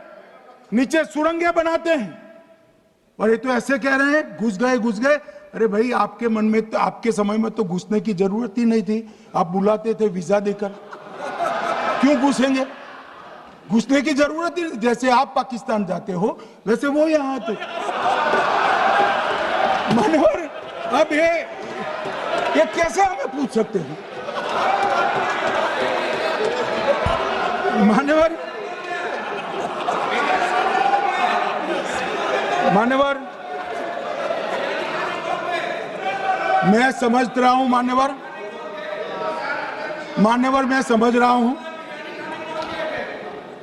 नीचे सुरंगें बनाते हैं। और ये तो ऐसे कह रहे हैं घुस गए। अरे भाई, आपके मन में तो, आपके समय में तो घुसने की जरूरत ही नहीं थी। आप बुलाते थे वीजा देकर, क्यों घुसेंगे? घुसने की जरूरत ही, जैसे आप पाकिस्तान जाते हो वैसे वो यहां आते। मान्यवर, अब ये कैसे हमें पूछ सकते हैं? मान्यवर, मैं समझ रहा हूं मान्यवर, मैं समझ रहा हूं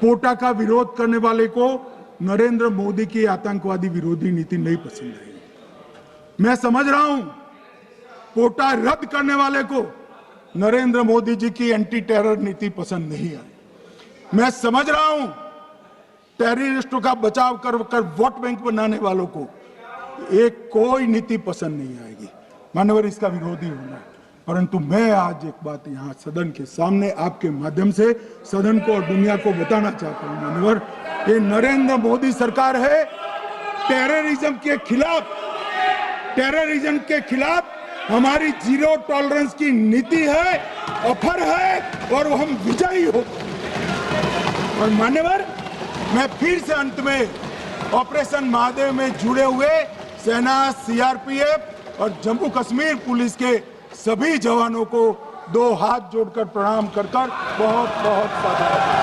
पोटा का विरोध करने वाले को नरेंद्र मोदी की आतंकवादी विरोधी नीति नहीं पसंद आई। मैं समझ रहा हूं पोटा रद्द करने वाले को नरेंद्र मोदी जी की एंटी टेरर नीति पसंद नहीं आई। मैं समझ रहा हूं टेररिस्टों का बचाव कर वोट बैंक बनाने वालों को एक कोई नीति पसंद नहीं आएगी। मानवर, इसका विरोधी होना है। परंतु मैं आज एक बात यहाँ सदन के सामने आपके माध्यम से सदन को और दुनिया को बताना चाहता हूँ। मानवर, ये नरेंद्र मोदी सरकार है, टेररिज्म के खिलाफ हमारी जीरो टॉलरेंस की नीति है, ऑफर है, और वो हम विजयी हो। और मान्यवर, मैं फिर से अंत में ऑपरेशन महादेव में जुड़े हुए सेना, सीआरपीएफ और जम्मू कश्मीर पुलिस के सभी जवानों को 2 हाथ जोड़कर प्रणाम कर बहुत बहुत धन्यवाद।